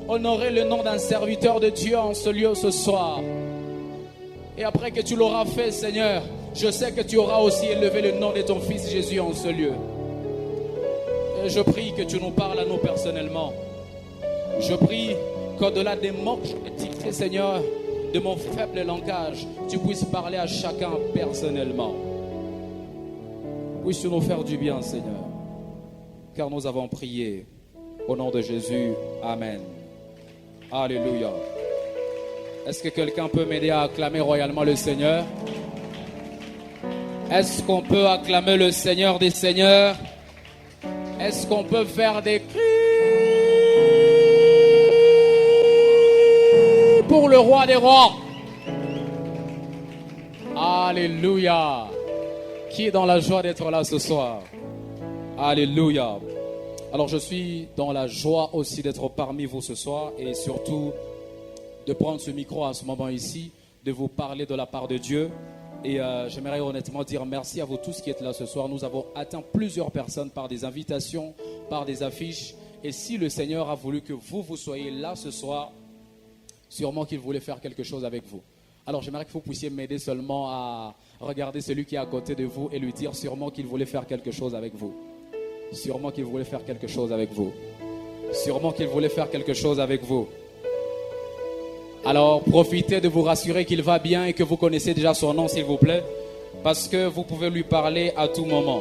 Honorer le nom d'un serviteur de Dieu en ce lieu ce soir. Et après que tu l'auras fait, Seigneur, je sais que tu auras aussi élevé le nom de ton Fils Jésus en ce lieu. Et je prie que tu nous parles à nous personnellement. Je prie qu'au-delà des mots que je vais dicter, Seigneur, de mon faible langage, tu puisses parler à chacun personnellement. Puisses-tu nous faire du bien, Seigneur, car nous avons prié. Au nom de Jésus, Amen. Alléluia. Est-ce que quelqu'un peut m'aider à acclamer royalement le Seigneur? Est-ce qu'on peut acclamer le Seigneur des Seigneurs? Est-ce qu'on peut faire des cris pour le roi des rois? Alléluia. Qui est dans la joie d'être là ce soir? Alléluia. Alors je suis dans la joie aussi d'être parmi vous ce soir et surtout de prendre ce micro à ce moment ici, de vous parler de la part de Dieu. Et j'aimerais honnêtement dire merci à vous tous qui êtes là ce soir. Nous avons atteint plusieurs personnes par des invitations, par des affiches. Et si le Seigneur a voulu que vous soyez là ce soir, sûrement qu'il voulait faire quelque chose avec vous. Alors j'aimerais que vous puissiez m'aider seulement à regarder celui qui est à côté de vous et lui dire sûrement qu'il voulait faire quelque chose avec vous. Sûrement qu'il voulait faire quelque chose avec vous. Sûrement qu'il voulait faire quelque chose avec vous. Alors profitez de vous rassurer qu'il va bien et que vous connaissez déjà son nom, s'il vous plaît, parce que vous pouvez lui parler à tout moment.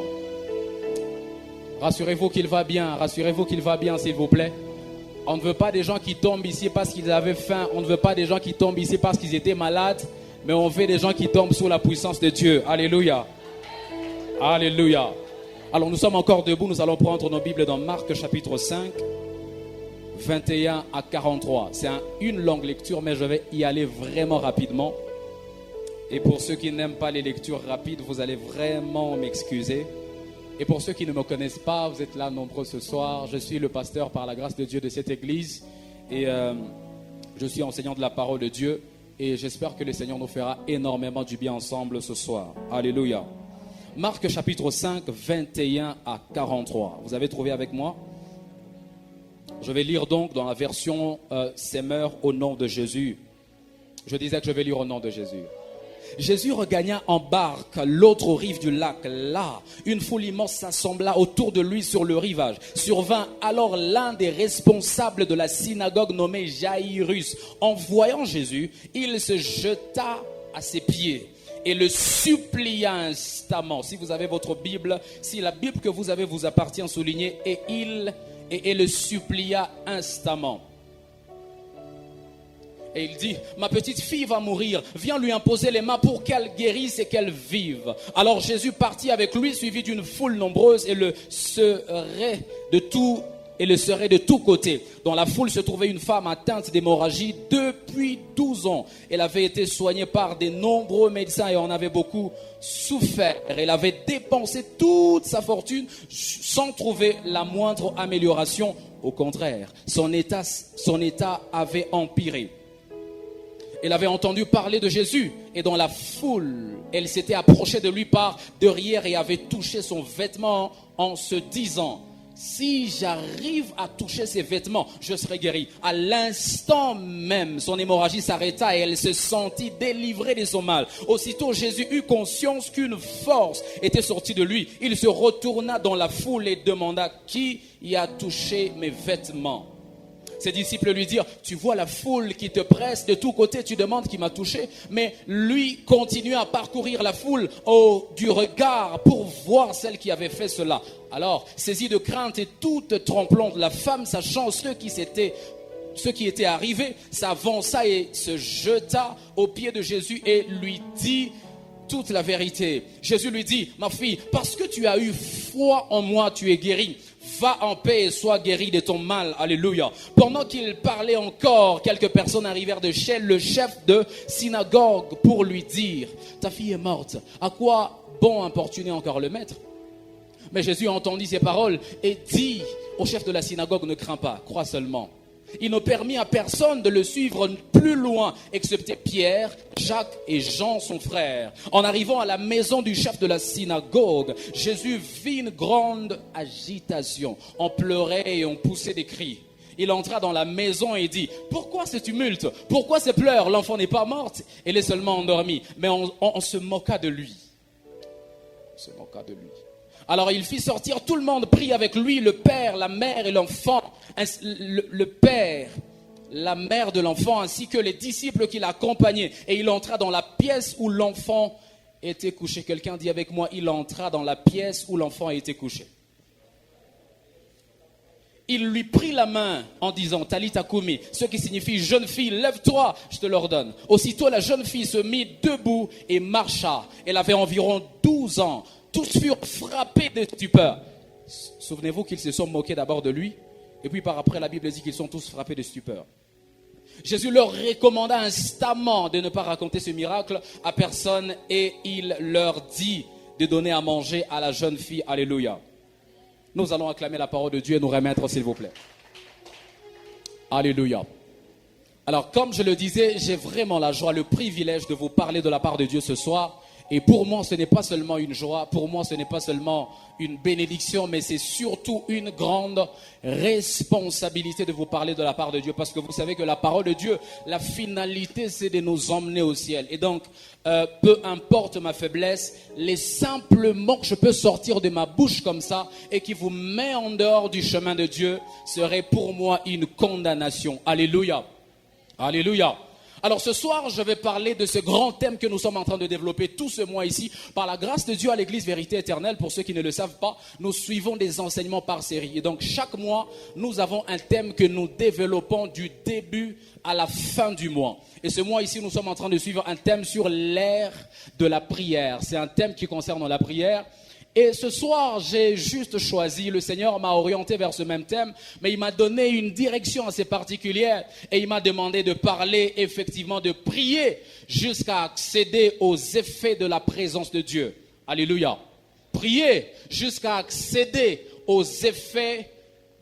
Rassurez-vous qu'il va bien, s'il vous plaît. On ne veut pas des gens qui tombent ici parce qu'ils avaient faim. On ne veut pas des gens qui tombent ici parce qu'ils étaient malades. Mais on veut des gens qui tombent sous la puissance de Dieu. Alléluia. Alléluia. Alors nous sommes encore debout. Nous allons prendre nos Bibles dans Marc chapitre 5, 21 à 43. C'est une longue lecture, mais je vais y aller vraiment rapidement. Et pour ceux qui n'aiment pas les lectures rapides, vous allez vraiment m'excuser. Et pour ceux qui ne me connaissent pas, vous êtes là nombreux ce soir. Je suis le pasteur par la grâce de Dieu de cette église. Et je suis enseignant de la parole de Dieu. Et j'espère que le Seigneur nous fera énormément du bien ensemble ce soir. Alléluia. Marc chapitre 5, 21 à 43. Vous avez trouvé avec moi? Je vais lire donc dans la version Semeur au nom de Jésus. Je disais que je vais lire au nom de Jésus. Jésus regagna en barque l'autre rive du lac. Là, une foule immense s'assembla autour de lui sur le rivage. Survint alors l'un des responsables de la synagogue nommé Jaïrus. En voyant Jésus, il se jeta à ses pieds et le supplia instamment. Si vous avez votre Bible, si la Bible que vous avez vous appartient, soulignez, et le supplia instamment. Et il dit, ma petite fille va mourir, viens lui imposer les mains pour qu'elle guérisse et qu'elle vive. Alors Jésus partit avec lui, suivi d'une foule nombreuse, et le serait de tous côtés. Dans la foule se trouvait une femme atteinte d'hémorragie depuis 12 ans. Elle avait été soignée par de nombreux médecins et en avait beaucoup souffert. Elle avait dépensé toute sa fortune sans trouver la moindre amélioration. Au contraire, son état avait empiré. Elle avait entendu parler de Jésus et dans la foule, elle s'était approchée de lui par derrière et avait touché son vêtement en se disant, si j'arrive à toucher ses vêtements, je serai guéri. À l'instant même, son hémorragie s'arrêta et elle se sentit délivrée de son mal. Aussitôt, Jésus eut conscience qu'une force était sortie de lui. Il se retourna dans la foule et demanda, qui y a touché mes vêtements? Ses disciples lui dirent, tu vois la foule qui te presse de tous côtés, tu demandes qui m'a touché. Mais lui continuait à parcourir la foule du regard pour voir celle qui avait fait cela. Alors, saisie de crainte et toute tremblante, la femme, sachant ce qui était arrivé, s'avança et se jeta aux pieds de Jésus et lui dit toute la vérité. Jésus lui dit, ma fille, parce que tu as eu foi en moi, tu es guérie. Va en paix et sois guéri de ton mal. Alléluia. Pendant qu'il parlait encore, quelques personnes arrivèrent de chez le chef de synagogue pour lui dire, ta fille est morte. À quoi bon importuner encore le maître? Mais Jésus entendit ces paroles et dit au chef de la synagogue, ne crains pas, crois seulement. Il ne permit à personne de le suivre plus loin, excepté Pierre, Jacques et Jean, son frère. En arrivant à la maison du chef de la synagogue, Jésus vit une grande agitation. On pleurait et on poussait des cris. Il entra dans la maison et dit, pourquoi ce tumulte? Pourquoi ces pleurs? L'enfant n'est pas morte, elle est seulement endormie. Mais on se moqua de lui. On se moqua de lui. Alors il fit sortir tout le monde, prit avec lui le père, la mère et l'enfant. Le père, la mère de l'enfant, ainsi que les disciples qui l'accompagnaient. Et il entra dans la pièce où l'enfant était couché. Quelqu'un dit avec moi, il entra dans la pièce où l'enfant était couché. Il lui prit la main en disant, Talitha Koumi, ce qui signifie, jeune fille, lève-toi, je te l'ordonne. Aussitôt la jeune fille se mit debout et marcha. Elle avait environ 12 ans. Tous furent frappés de stupeur. Souvenez-vous qu'ils se sont moqués d'abord de lui. Et puis par après, la Bible dit qu'ils sont tous frappés de stupeur. Jésus leur recommanda instamment de ne pas raconter ce miracle à personne. Et il leur dit de donner à manger à la jeune fille. Alléluia. Nous allons acclamer la parole de Dieu et nous remettre, s'il vous plaît. Alléluia. Alors, comme je le disais, j'ai vraiment la joie, le privilège de vous parler de la part de Dieu ce soir. Et pour moi, ce n'est pas seulement une joie, pour moi, ce n'est pas seulement une bénédiction, mais c'est surtout une grande responsabilité de vous parler de la part de Dieu. Parce que vous savez que la parole de Dieu, la finalité, c'est de nous emmener au ciel. Et donc, peu importe ma faiblesse, les simples mots que je peux sortir de ma bouche comme ça et qui vous met en dehors du chemin de Dieu, serait pour moi une condamnation. Alléluia. Alléluia. Alors ce soir, je vais parler de ce grand thème que nous sommes en train de développer tout ce mois ici. Par la grâce de Dieu à l'Église Vérité Éternelle, pour ceux qui ne le savent pas, nous suivons des enseignements par série. Et donc chaque mois, nous avons un thème que nous développons du début à la fin du mois. Et ce mois ici, nous sommes en train de suivre un thème sur l'ère de la prière. C'est un thème qui concerne la prière. Et ce soir, j'ai juste choisi, le Seigneur m'a orienté vers ce même thème, mais il m'a donné une direction assez particulière et il m'a demandé de parler effectivement, de prier jusqu'à accéder aux effets de la présence de Dieu. Alléluia. Prier jusqu'à accéder aux effets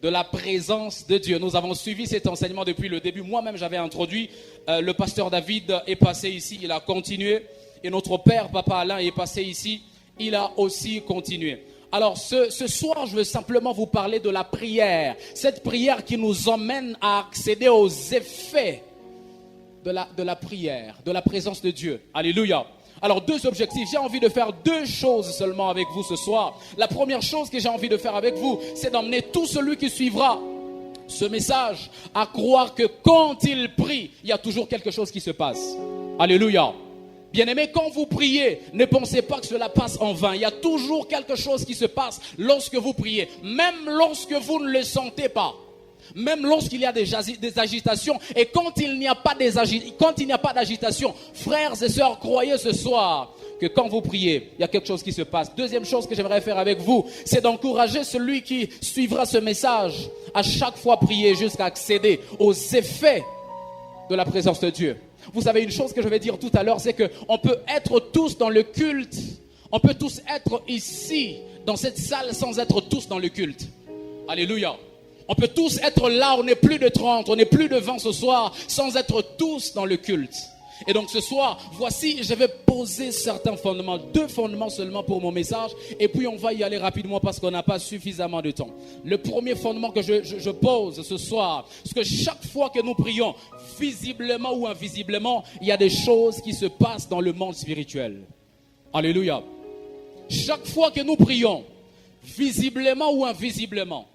de la présence de Dieu. Nous avons suivi cet enseignement depuis le début. Moi-même, j'avais introduit, le pasteur David est passé ici, il a continué et notre père, Papa Alain, est passé ici. Il a aussi continué. Alors ce soir, je veux simplement vous parler de la prière. Cette prière qui nous emmène à accéder aux effets de la prière, de la présence de Dieu. Alléluia. Alors 2 objectifs. J'ai envie de faire 2 choses seulement avec vous ce soir. La première chose que j'ai envie de faire avec vous, c'est d'emmener tout celui qui suivra ce message à croire que quand il prie, il y a toujours quelque chose qui se passe. Alléluia. Bien-aimés, quand vous priez, ne pensez pas que cela passe en vain. Il y a toujours quelque chose qui se passe lorsque vous priez. Même lorsque vous ne le sentez pas. Même lorsqu'il y a des agitations. Et quand il n'y a pas d'agitation, frères et sœurs, croyez ce soir que quand vous priez, il y a quelque chose qui se passe. Deuxième chose que j'aimerais faire avec vous, c'est d'encourager celui qui suivra ce message à chaque fois prier jusqu'à accéder aux effets de la présence de Dieu. Vous savez, une chose que je vais dire tout à l'heure, c'est qu'on peut être tous dans le culte. On peut tous être ici, dans cette salle, sans être tous dans le culte. Alléluia. On peut tous être là, on n'est plus de 30, on n'est plus de 20 ce soir, sans être tous dans le culte. Et donc ce soir, voici, je vais poser certains fondements, 2 fondements seulement pour mon message, et puis on va y aller rapidement parce qu'on n'a pas suffisamment de temps. Le premier fondement que je pose ce soir, c'est que chaque fois que nous prions, visiblement ou invisiblement, il y a des choses qui se passent dans le monde spirituel. Alléluia. Chaque fois que nous prions, visiblement ou invisiblement,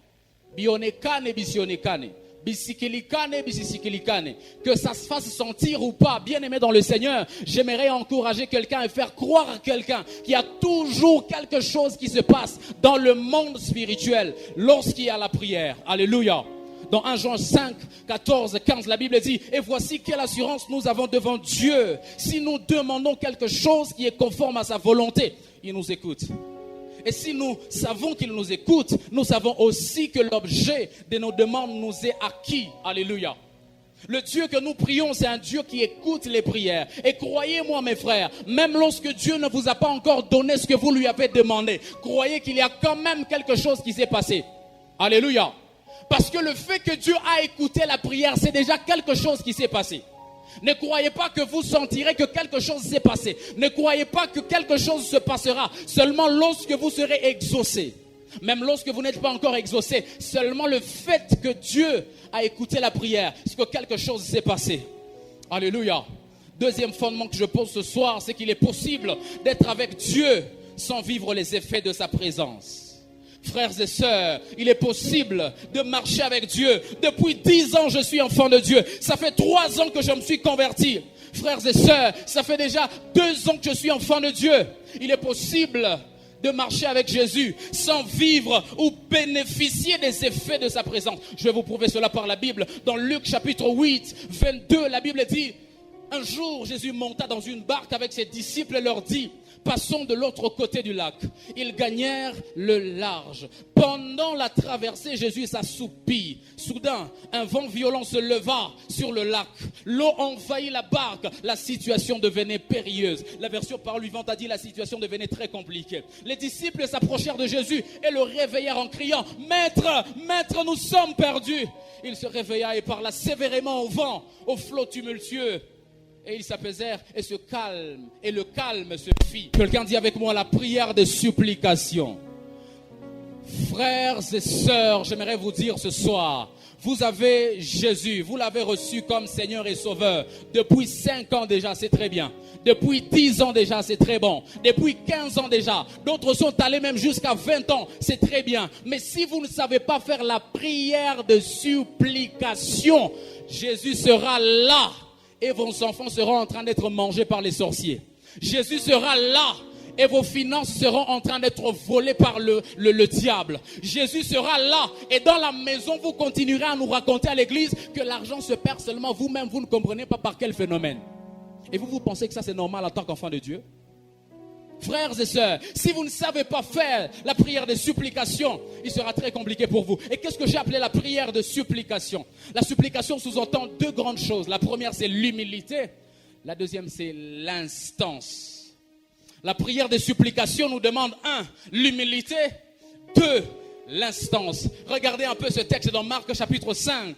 bionekane, bisionekane, bisikilikane, bisisikilikane, que ça se fasse sentir ou pas, bien aimé dans le Seigneur, j'aimerais encourager quelqu'un et faire croire à quelqu'un qu'il y a toujours quelque chose qui se passe dans le monde spirituel lorsqu'il y a la prière. Alléluia. Dans 1 Jean 5, 14, 15, la Bible dit, et voici quelle assurance nous avons devant Dieu. Si nous demandons quelque chose qui est conforme à sa volonté, il nous écoute. Et si nous savons qu'il nous écoute, nous savons aussi que l'objet de nos demandes nous est acquis. Alléluia. Le Dieu que nous prions, c'est un Dieu qui écoute les prières. Et croyez-moi mes frères, même lorsque Dieu ne vous a pas encore donné ce que vous lui avez demandé, croyez qu'il y a quand même quelque chose qui s'est passé. Alléluia. Parce que le fait que Dieu a écouté la prière, c'est déjà quelque chose qui s'est passé. Ne croyez pas que vous sentirez que quelque chose s'est passé. Ne croyez pas que quelque chose se passera seulement lorsque vous serez exaucé. Même lorsque vous n'êtes pas encore exaucé, seulement le fait que Dieu a écouté la prière, c'est que quelque chose s'est passé. Alléluia. Deuxième fondement que je pose ce soir, c'est qu'il est possible d'être avec Dieu sans vivre les effets de sa présence. Frères et sœurs, il est possible de marcher avec Dieu. Depuis 10 ans, je suis enfant de Dieu. Ça fait 3 ans que je me suis converti. Frères et sœurs, ça fait déjà 2 ans que je suis enfant de Dieu. Il est possible de marcher avec Jésus sans vivre ou bénéficier des effets de sa présence. Je vais vous prouver cela par la Bible. Dans Luc chapitre 8, 22, la Bible dit: un jour, Jésus monta dans une barque avec ses disciples et leur dit: passons de l'autre côté du lac. Ils gagnèrent le large. Pendant la traversée, Jésus s'assoupit. Soudain, un vent violent se leva sur le lac. L'eau envahit la barque. La situation devenait périlleuse. La version parole vivante a dit: la situation devenait très compliquée. Les disciples s'approchèrent de Jésus et le réveillèrent en criant: Maître, Maître, nous sommes perdus. Il se réveilla et parla sévèrement au vent, au flot tumultueux. Et ils s'apaisèrent et le calme se fit. Quelqu'un dit avec moi: la prière de supplication. Frères et sœurs, j'aimerais vous dire ce soir, vous avez Jésus, vous l'avez reçu comme Seigneur et Sauveur. Depuis 5 ans déjà, c'est très bien. Depuis 10 ans déjà, c'est très bon. Depuis 15 ans déjà. D'autres sont allés même jusqu'à 20 ans, c'est très bien. Mais si vous ne savez pas faire la prière de supplication, Jésus sera là. Et vos enfants seront en train d'être mangés par les sorciers. Jésus sera là et vos finances seront en train d'être volées par le diable. Jésus sera là et dans la maison, vous continuerez à nous raconter à l'église que l'argent se perd seulement. Vous-même, vous ne comprenez pas par quel phénomène. Et vous pensez que ça c'est normal en tant qu'enfant de Dieu? Frères et sœurs, si vous ne savez pas faire la prière de supplication, il sera très compliqué pour vous. Et qu'est-ce que j'ai appelé la prière de supplication? La supplication sous-entend 2 grandes choses. La première, c'est l'humilité. La deuxième, c'est l'instance. La prière de supplication nous demande 1, l'humilité, 2, l'instance. Regardez un peu ce texte dans Marc chapitre 5,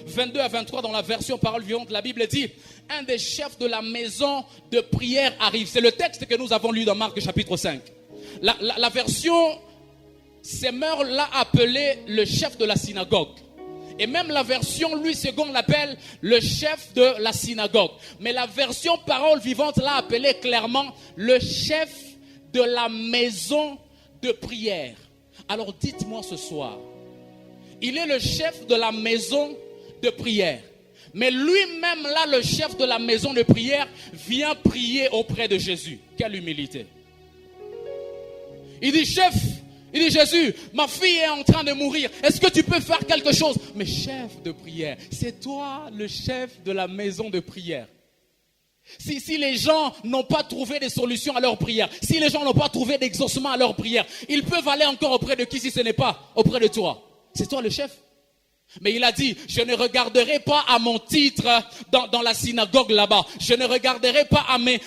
22 à 23 dans la version parole vivante. La Bible dit: un des chefs de la maison de prière arrive. C'est le texte que nous avons lu dans Marc chapitre 5. La version Semeur l'a appelé le chef de la synagogue. Et même la version Louis II l'appelle le chef de la synagogue. Mais la version parole vivante l'a appelé clairement le chef de la maison de prière. Alors dites-moi ce soir, il est le chef de la maison de prière. Mais lui-même là, le chef de la maison de prière, vient prier auprès de Jésus. Quelle humilité. Il dit: chef, il dit: Jésus, ma fille est en train de mourir. Est-ce que tu peux faire quelque chose? Mais chef de prière, c'est toi le chef de la maison de prière. Si les gens n'ont pas trouvé des solutions à leur prière, si les gens n'ont pas trouvé d'exaucement à leur prière, ils peuvent aller encore auprès de qui si ce n'est pas auprès de toi? C'est toi le chef. Mais il a dit: je ne regarderai pas à mon titre dans la synagogue là-bas. Je ne regarderai pas à mes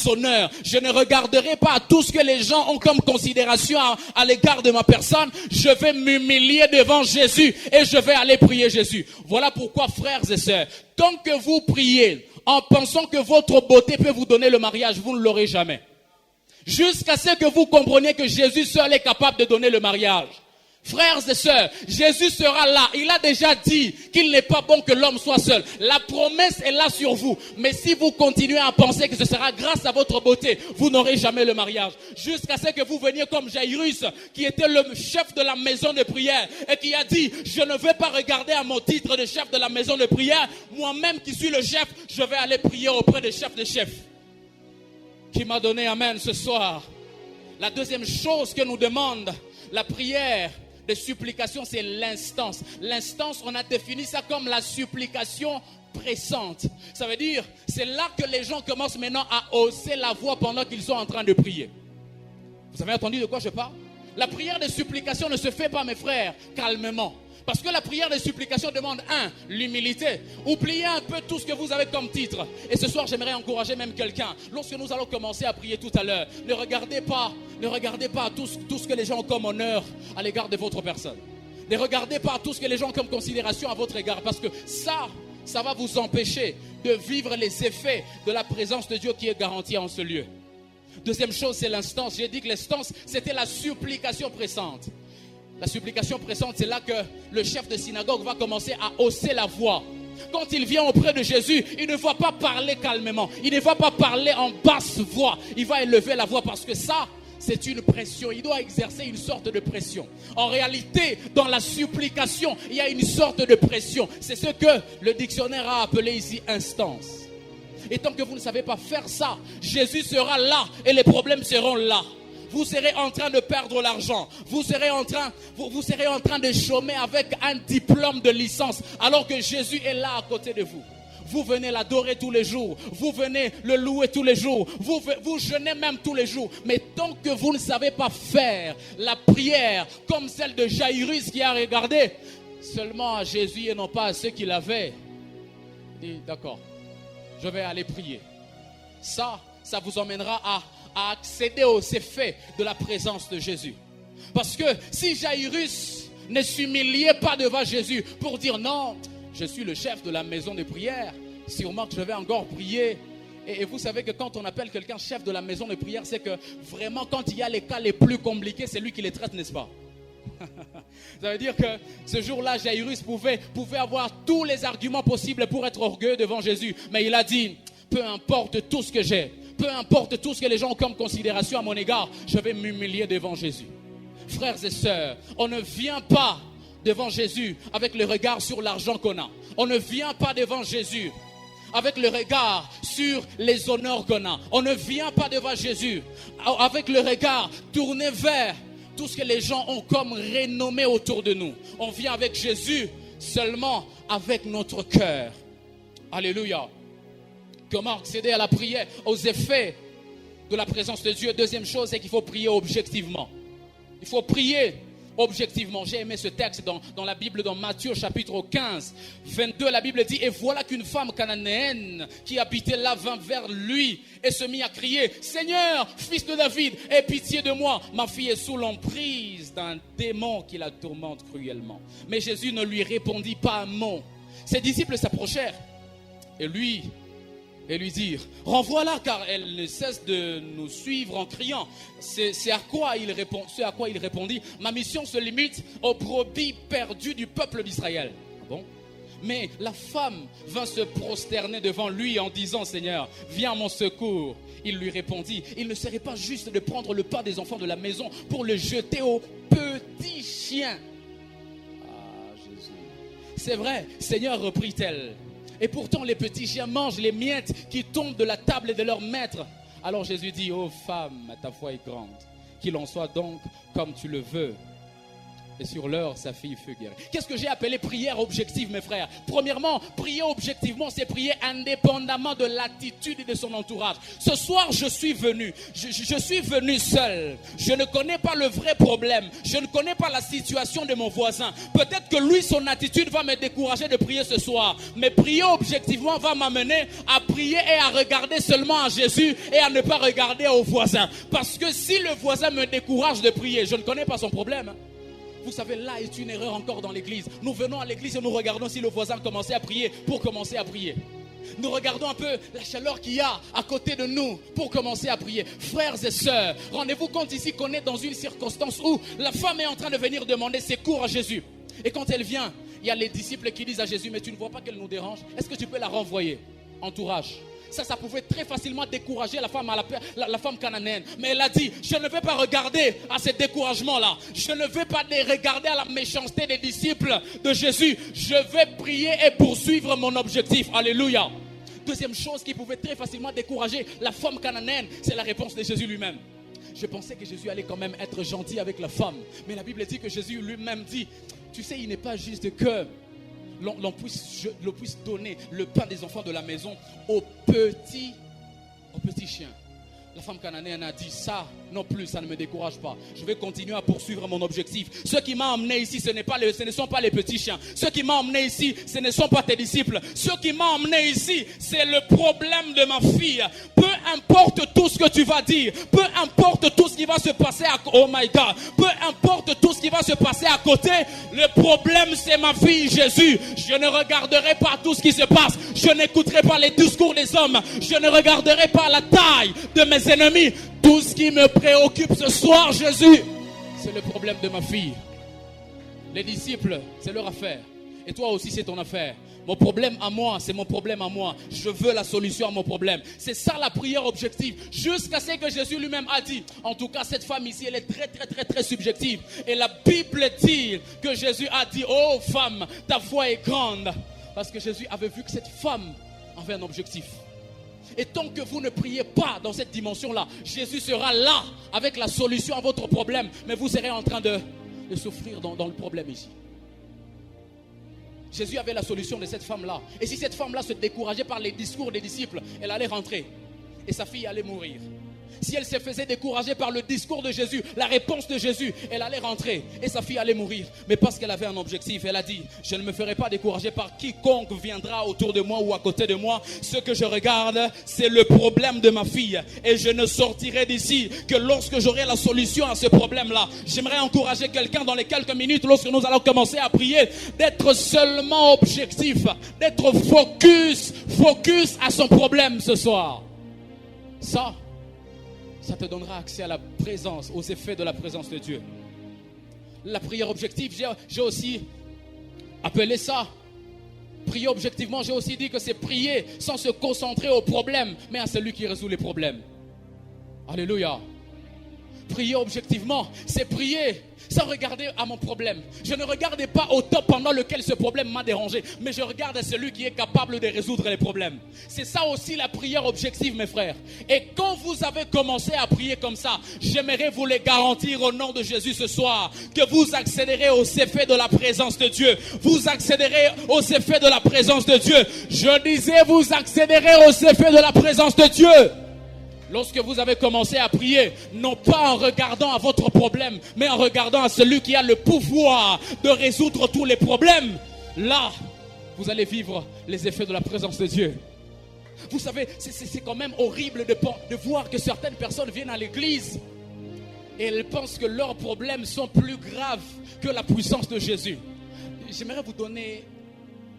honneurs. Je ne regarderai pas à tout ce que les gens ont comme considération à l'égard de ma personne. Je vais m'humilier devant Jésus et je vais aller prier Jésus. Voilà pourquoi, frères et sœurs, tant que vous priez en pensant que votre beauté peut vous donner le mariage, vous ne l'aurez jamais. Jusqu'à ce que vous compreniez que Jésus seul est capable de donner le mariage. Frères et sœurs, Jésus sera là. Il a déjà dit qu'il n'est pas bon que l'homme soit seul. La promesse est là sur vous. Mais si vous continuez à penser que ce sera grâce à votre beauté, vous n'aurez jamais le mariage. Jusqu'à ce que vous veniez comme Jairus, qui était le chef de la maison de prière, et qui a dit: je ne vais pas regarder à mon titre de chef de la maison de prière. Moi-même qui suis le chef, je vais aller prier auprès des chefs de chefs. Qui m'a donné amen ce soir. La deuxième chose que nous demande la prière de supplication, c'est l'instance. L'instance, on a défini ça comme la supplication pressante. Ça veut dire, c'est là que les gens commencent maintenant à hausser la voix pendant qu'ils sont en train de prier. Vous avez entendu de quoi je parle? La prière de supplication ne se fait pas, mes frères, calmement. Parce que la prière de supplication demande 1, l'humilité. Oubliez un peu tout ce que vous avez comme titre. Et ce soir, j'aimerais encourager même quelqu'un. Lorsque nous allons commencer à prier tout à l'heure, ne regardez pas tout ce que les gens ont comme honneur à l'égard de votre personne. Ne regardez pas tout ce que les gens ont comme considération à votre égard. Parce que ça va vous empêcher de vivre les effets de la présence de Dieu qui est garantie en ce lieu. Deuxième chose, c'est l'instance. J'ai dit que l'instance, c'était la supplication pressante. La supplication pressante, c'est là que le chef de synagogue va commencer à hausser la voix. Quand il vient auprès de Jésus, il ne va pas parler calmement. Il ne va pas parler en basse voix. Il va élever la voix parce que ça, c'est une pression. Il doit exercer une sorte de pression. En réalité, dans la supplication, il y a une sorte de pression. C'est ce que le dictionnaire a appelé ici instance. Et tant que vous ne savez pas faire ça, Jésus sera là et les problèmes seront là. Vous serez en train de perdre l'argent. Vous serez en train de chômer avec un diplôme de licence alors que Jésus est là à côté de vous. Vous venez l'adorer tous les jours. Vous venez le louer tous les jours. Vous jeûnez même tous les jours. Mais tant que vous ne savez pas faire la prière comme celle de Jairus qui a regardé seulement à Jésus et non pas à ceux qui l'avaient, il dit d'accord, je vais aller prier. Ça vous emmènera à accéder aux effets de la présence de Jésus. Parce que si Jairus ne s'humiliait pas devant Jésus pour dire non, je suis le chef de la maison de prière, sûrement que je vais encore prier. Et vous savez que quand on appelle quelqu'un chef de la maison de prière, c'est que vraiment quand il y a les cas les plus compliqués, c'est lui qui les traite, n'est-ce pas? Ça veut dire que ce jour-là, Jairus pouvait avoir tous les arguments possibles pour être orgueilleux devant Jésus. Mais il a dit, peu importe tout ce que j'ai, peu importe tout ce que les gens ont comme considération à mon égard, je vais m'humilier devant Jésus. Frères et sœurs, on ne vient pas devant Jésus avec le regard sur l'argent qu'on a. On ne vient pas devant Jésus avec le regard sur les honneurs qu'on a. On ne vient pas devant Jésus avec le regard tourné vers tout ce que les gens ont comme renommé autour de nous. On vient avec Jésus seulement avec notre cœur. Alléluia. Comment accéder à la prière, aux effets de la présence de Dieu? Deuxième chose, c'est qu'il faut prier objectivement. Il faut prier objectivement. J'ai aimé ce texte dans la Bible, dans Matthieu chapitre 15, 22. La Bible dit, et voilà qu'une femme cananéenne qui habitait là vint vers lui et se mit à crier, Seigneur, fils de David, aie pitié de moi. Ma fille est sous l'emprise d'un démon qui la tourmente cruellement. Mais Jésus ne lui répondit pas un mot. Ses disciples s'approchèrent et lui dirent, renvoie-la car elle ne cesse de nous suivre en criant. C'est à quoi il répondit, ma mission se limite aux brebis perdues du peuple d'Israël. Ah bon? Mais la femme vint se prosterner devant lui en disant, Seigneur, viens à mon secours. Il lui répondit, il ne serait pas juste de prendre le pain des enfants de la maison pour le jeter aux petits chiens. Ah Jésus. C'est vrai, Seigneur, reprit-elle. Et pourtant les petits chiens mangent les miettes qui tombent de la table de leur maître. Alors Jésus dit, ô femme, ta foi est grande. Qu'il en soit donc comme tu le veux. Et sur l'heure, sa fille fut guérie. Qu'est-ce que j'ai appelé prière objective, mes frères? Premièrement, prier objectivement, c'est prier indépendamment de l'attitude de son entourage. Ce soir, je suis venu. Je suis venu seul. Je ne connais pas le vrai problème. Je ne connais pas la situation de mon voisin. Peut-être que lui, son attitude va me décourager de prier ce soir. Mais prier objectivement va m'amener à prier et à regarder seulement à Jésus et à ne pas regarder au voisin. Parce que si le voisin me décourage de prier, je ne connais pas son problème. Vous savez, là est une erreur encore dans l'église. Nous venons à l'église et nous regardons si le voisin commençait à prier pour commencer à prier. Nous regardons un peu la chaleur qu'il y a à côté de nous pour commencer à prier. Frères et sœurs, rendez-vous compte ici qu'on est dans une circonstance où la femme est en train de venir demander secours à Jésus. Et quand elle vient, il y a les disciples qui disent à Jésus, mais tu ne vois pas qu'elle nous dérange? Est-ce que tu peux la renvoyer? Entourage. Ça pouvait très facilement décourager la femme cananéenne. Mais elle a dit, je ne vais pas regarder à ce découragement-là. Je ne vais pas regarder à la méchanceté des disciples de Jésus. Je vais prier et poursuivre mon objectif. Alléluia. Deuxième chose qui pouvait très facilement décourager la femme cananéenne, c'est la réponse de Jésus lui-même. Je pensais que Jésus allait quand même être gentil avec la femme. Mais la Bible dit que Jésus lui-même dit, tu sais, il n'est pas juste que l'on puisse donner le pain des enfants de la maison aux petits chiens. La femme cananéenne a dit, ça non plus, ça ne me décourage pas. Je vais continuer à poursuivre mon objectif. Ce qui m'a emmené ici, ce ne sont pas les petits chiens. Ce qui m'a emmené ici, ce ne sont pas tes disciples. Ce qui m'a emmené ici, c'est le problème de ma fille. Peu importe tout ce que tu vas dire, peu importe tout ce qui va se passer oh my God, peu importe tout ce qui va se passer à côté, le problème c'est ma fille Jésus. Je ne regarderai pas tout ce qui se passe. Je n'écouterai pas les discours des hommes. Je ne regarderai pas la taille bataille de mes ennemis. Tout ce qui me préoccupe ce soir, Jésus, c'est le problème de ma fille. Les disciples, c'est leur affaire. Et toi aussi, c'est ton affaire. Mon problème à moi, c'est mon problème à moi. Je veux la solution à mon problème. C'est ça la prière objective. Jusqu'à ce que Jésus lui-même a dit. En tout cas, cette femme ici, elle est très subjective. Et la Bible dit que Jésus a dit, oh femme, ta foi est grande. Parce que Jésus avait vu que cette femme avait un objectif. Et tant que vous ne priez pas dans cette dimension-là, Jésus sera là avec la solution à votre problème. Mais vous serez en train de souffrir dans le problème ici. Jésus avait la solution de cette femme-là. Et si cette femme-là se décourageait par les discours des disciples, elle allait rentrer. Et sa fille allait mourir. Si elle se faisait décourager par le discours de Jésus, la réponse de Jésus, elle allait rentrer et sa fille allait mourir. Mais parce qu'elle avait un objectif, elle a dit, je ne me ferai pas décourager par quiconque viendra autour de moi ou à côté de moi. Ce que je regarde, c'est le problème de ma fille. Et je ne sortirai d'ici que lorsque j'aurai la solution à ce problème-là. J'aimerais encourager quelqu'un dans les quelques minutes, lorsque nous allons commencer à prier, d'être seulement objectif, d'être focus à son problème ce soir. Ça te donnera accès à la présence, aux effets de la présence de Dieu. La prière objective, j'ai aussi appelé ça. Prier objectivement, j'ai aussi dit que c'est prier sans se concentrer au problème, mais à celui qui résout les problèmes. Alléluia. Prier objectivement, c'est prier sans regarder à mon problème. Je ne regardais pas au temps pendant lequel ce problème m'a dérangé, mais je regarde à celui qui est capable de résoudre les problèmes. C'est ça aussi la prière objective, mes frères. Et quand vous avez commencé à prier comme ça, j'aimerais vous les garantir au nom de Jésus ce soir, que vous accéderez aux effets de la présence de Dieu. Vous accéderez aux effets de la présence de Dieu. Je disais, vous accéderez aux effets de la présence de Dieu. Lorsque vous avez commencé à prier, non pas en regardant à votre problème, mais en regardant à celui qui a le pouvoir de résoudre tous les problèmes, là, vous allez vivre les effets de la présence de Dieu. Vous savez, c'est quand même horrible de voir que certaines personnes viennent à l'église et elles pensent que leurs problèmes sont plus graves que la puissance de Jésus. J'aimerais vous donner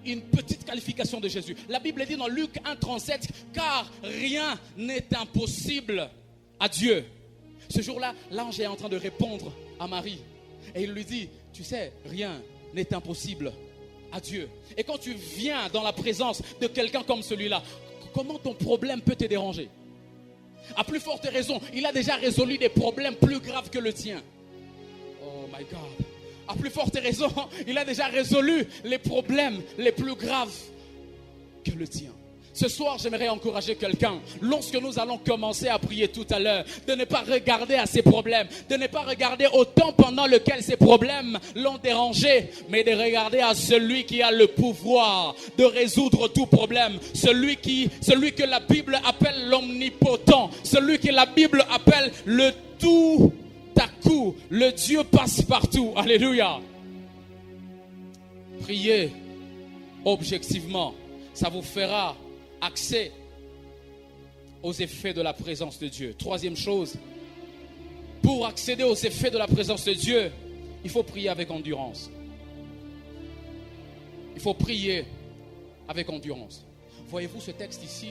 une petite qualification de Jésus. La Bible dit dans Luc 1,37, car rien n'est impossible à Dieu. Ce jour-là, l'ange est en train de répondre à Marie. Et il lui dit, tu sais, rien n'est impossible à Dieu. Et quand tu viens dans la présence de quelqu'un comme celui-là, comment ton problème peut te déranger? À plus forte raison, il a déjà résolu des problèmes plus graves que le tien. Oh my God. À plus forte raison, il a déjà résolu les problèmes les plus graves que le tien. Ce soir, j'aimerais encourager quelqu'un, lorsque nous allons commencer à prier tout à l'heure, de ne pas regarder à ses problèmes, de ne pas regarder au temps pendant lequel ces problèmes l'ont dérangé, mais de regarder à celui qui a le pouvoir de résoudre tout problème, celui que la Bible appelle l'omnipotent, celui que la Bible appelle le tout à coup, le Dieu passe partout. Alléluia. Priez objectivement, ça vous fera accès aux effets de la présence de Dieu. Troisième chose, pour accéder aux effets de la présence de Dieu, il faut prier avec endurance. Il faut prier avec endurance. Voyez-vous ce texte ici?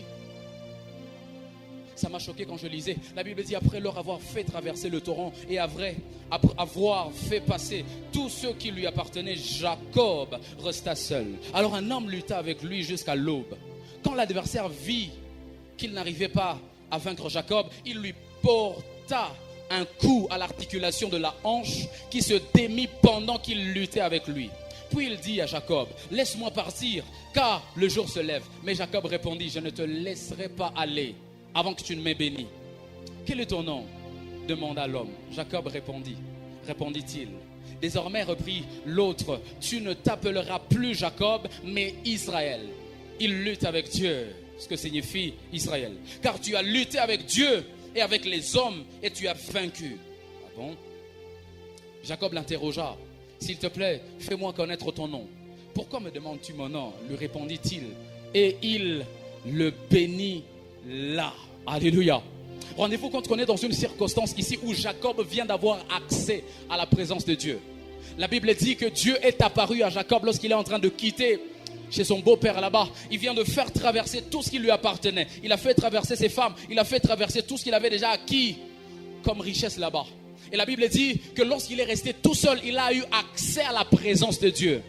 Ça m'a choqué quand je lisais. La Bible dit, après leur avoir fait traverser le torrent et après avoir fait passer tous ceux qui lui appartenaient, Jacob resta seul. Alors un homme lutta avec lui jusqu'à l'aube. Quand l'adversaire vit qu'il n'arrivait pas à vaincre Jacob, il lui porta un coup à l'articulation de la hanche qui se démit pendant qu'il luttait avec lui. Puis il dit à Jacob, laisse-moi partir car le jour se lève. Mais Jacob répondit, je ne te laisserai pas aller avant que tu ne m'aies béni. Quel est ton nom? Demanda l'homme. Jacob répondit-il. Désormais reprit l'autre, tu ne t'appelleras plus Jacob, mais Israël. Il lutte avec Dieu, ce que signifie Israël. Car tu as lutté avec Dieu et avec les hommes et tu as vaincu. Ah bon? Jacob l'interrogea. S'il te plaît, fais-moi connaître ton nom. Pourquoi me demandes-tu mon nom? Lui répondit-il. Et il le bénit là. Alléluia. Rendez-vous compte qu'on est dans une circonstance ici où Jacob vient d'avoir accès à la présence de Dieu. La Bible dit que Dieu est apparu à Jacob lorsqu'il est en train de quitter chez son beau-père là-bas. Il vient de faire traverser tout ce qui lui appartenait. Il a fait traverser ses femmes. Il a fait traverser tout ce qu'il avait déjà acquis comme richesse là-bas. Et la Bible dit que lorsqu'il est resté tout seul, il a eu accès à la présence de Dieu.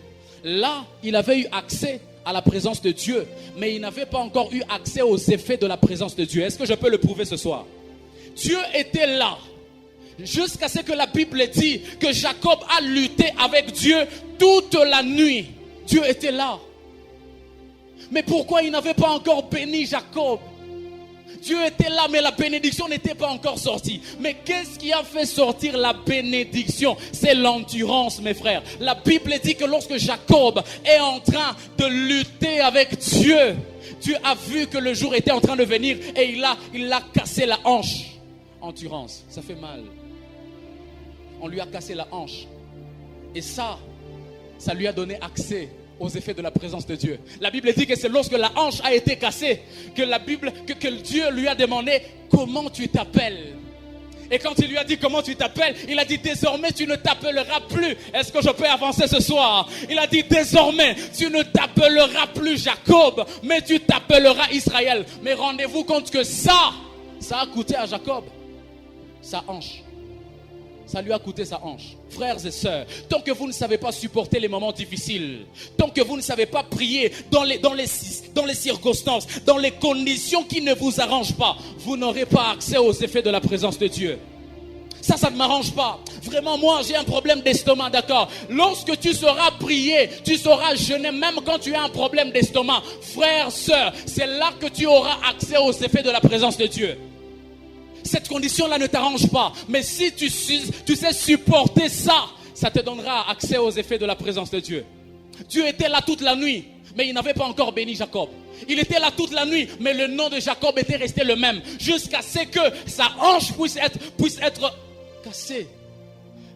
Là, il avait eu accès à la présence de Dieu, mais il n'avait pas encore eu accès aux effets de la présence de Dieu. Est-ce que je peux le prouver ce soir? Dieu était là, jusqu'à ce que la Bible dit que Jacob a lutté avec Dieu toute la nuit. Dieu était là. Mais pourquoi il n'avait pas encore béni Jacob? Dieu était là, mais la bénédiction n'était pas encore sortie. Mais qu'est-ce qui a fait sortir la bénédiction? C'est l'endurance, mes frères. La Bible dit que lorsque Jacob est en train de lutter avec Dieu, Dieu a vu que le jour était en train de venir et il a cassé la hanche. Endurance, ça fait mal. On lui a cassé la hanche. Et ça lui a donné accès aux effets de la présence de Dieu. La Bible dit que c'est lorsque la hanche a été cassée que Dieu lui a demandé comment tu t'appelles. Et quand il lui a dit comment tu t'appelles, il a dit désormais tu ne t'appelleras plus. Est-ce que je peux avancer ce soir? Il a dit désormais tu ne t'appelleras plus Jacob, mais tu t'appelleras Israël. Mais rendez-vous compte que ça a coûté à Jacob sa hanche. Ça lui a coûté sa hanche. Frères et sœurs, tant que vous ne savez pas supporter les moments difficiles, tant que vous ne savez pas prier dans les circonstances, dans les conditions qui ne vous arrangent pas, vous n'aurez pas accès aux effets de la présence de Dieu. Ça ne m'arrange pas. Vraiment, moi, j'ai un problème d'estomac, d'accord? Lorsque tu sauras prier, tu sauras jeûner, même quand tu as un problème d'estomac, frères, sœurs, c'est là que tu auras accès aux effets de la présence de Dieu. Cette condition-là ne t'arrange pas. Mais si tu sais supporter ça te donnera accès aux effets de la présence de Dieu. Dieu était là toute la nuit, mais il n'avait pas encore béni Jacob. Il était là toute la nuit, mais le nom de Jacob était resté le même. Jusqu'à ce que sa hanche puisse être cassée.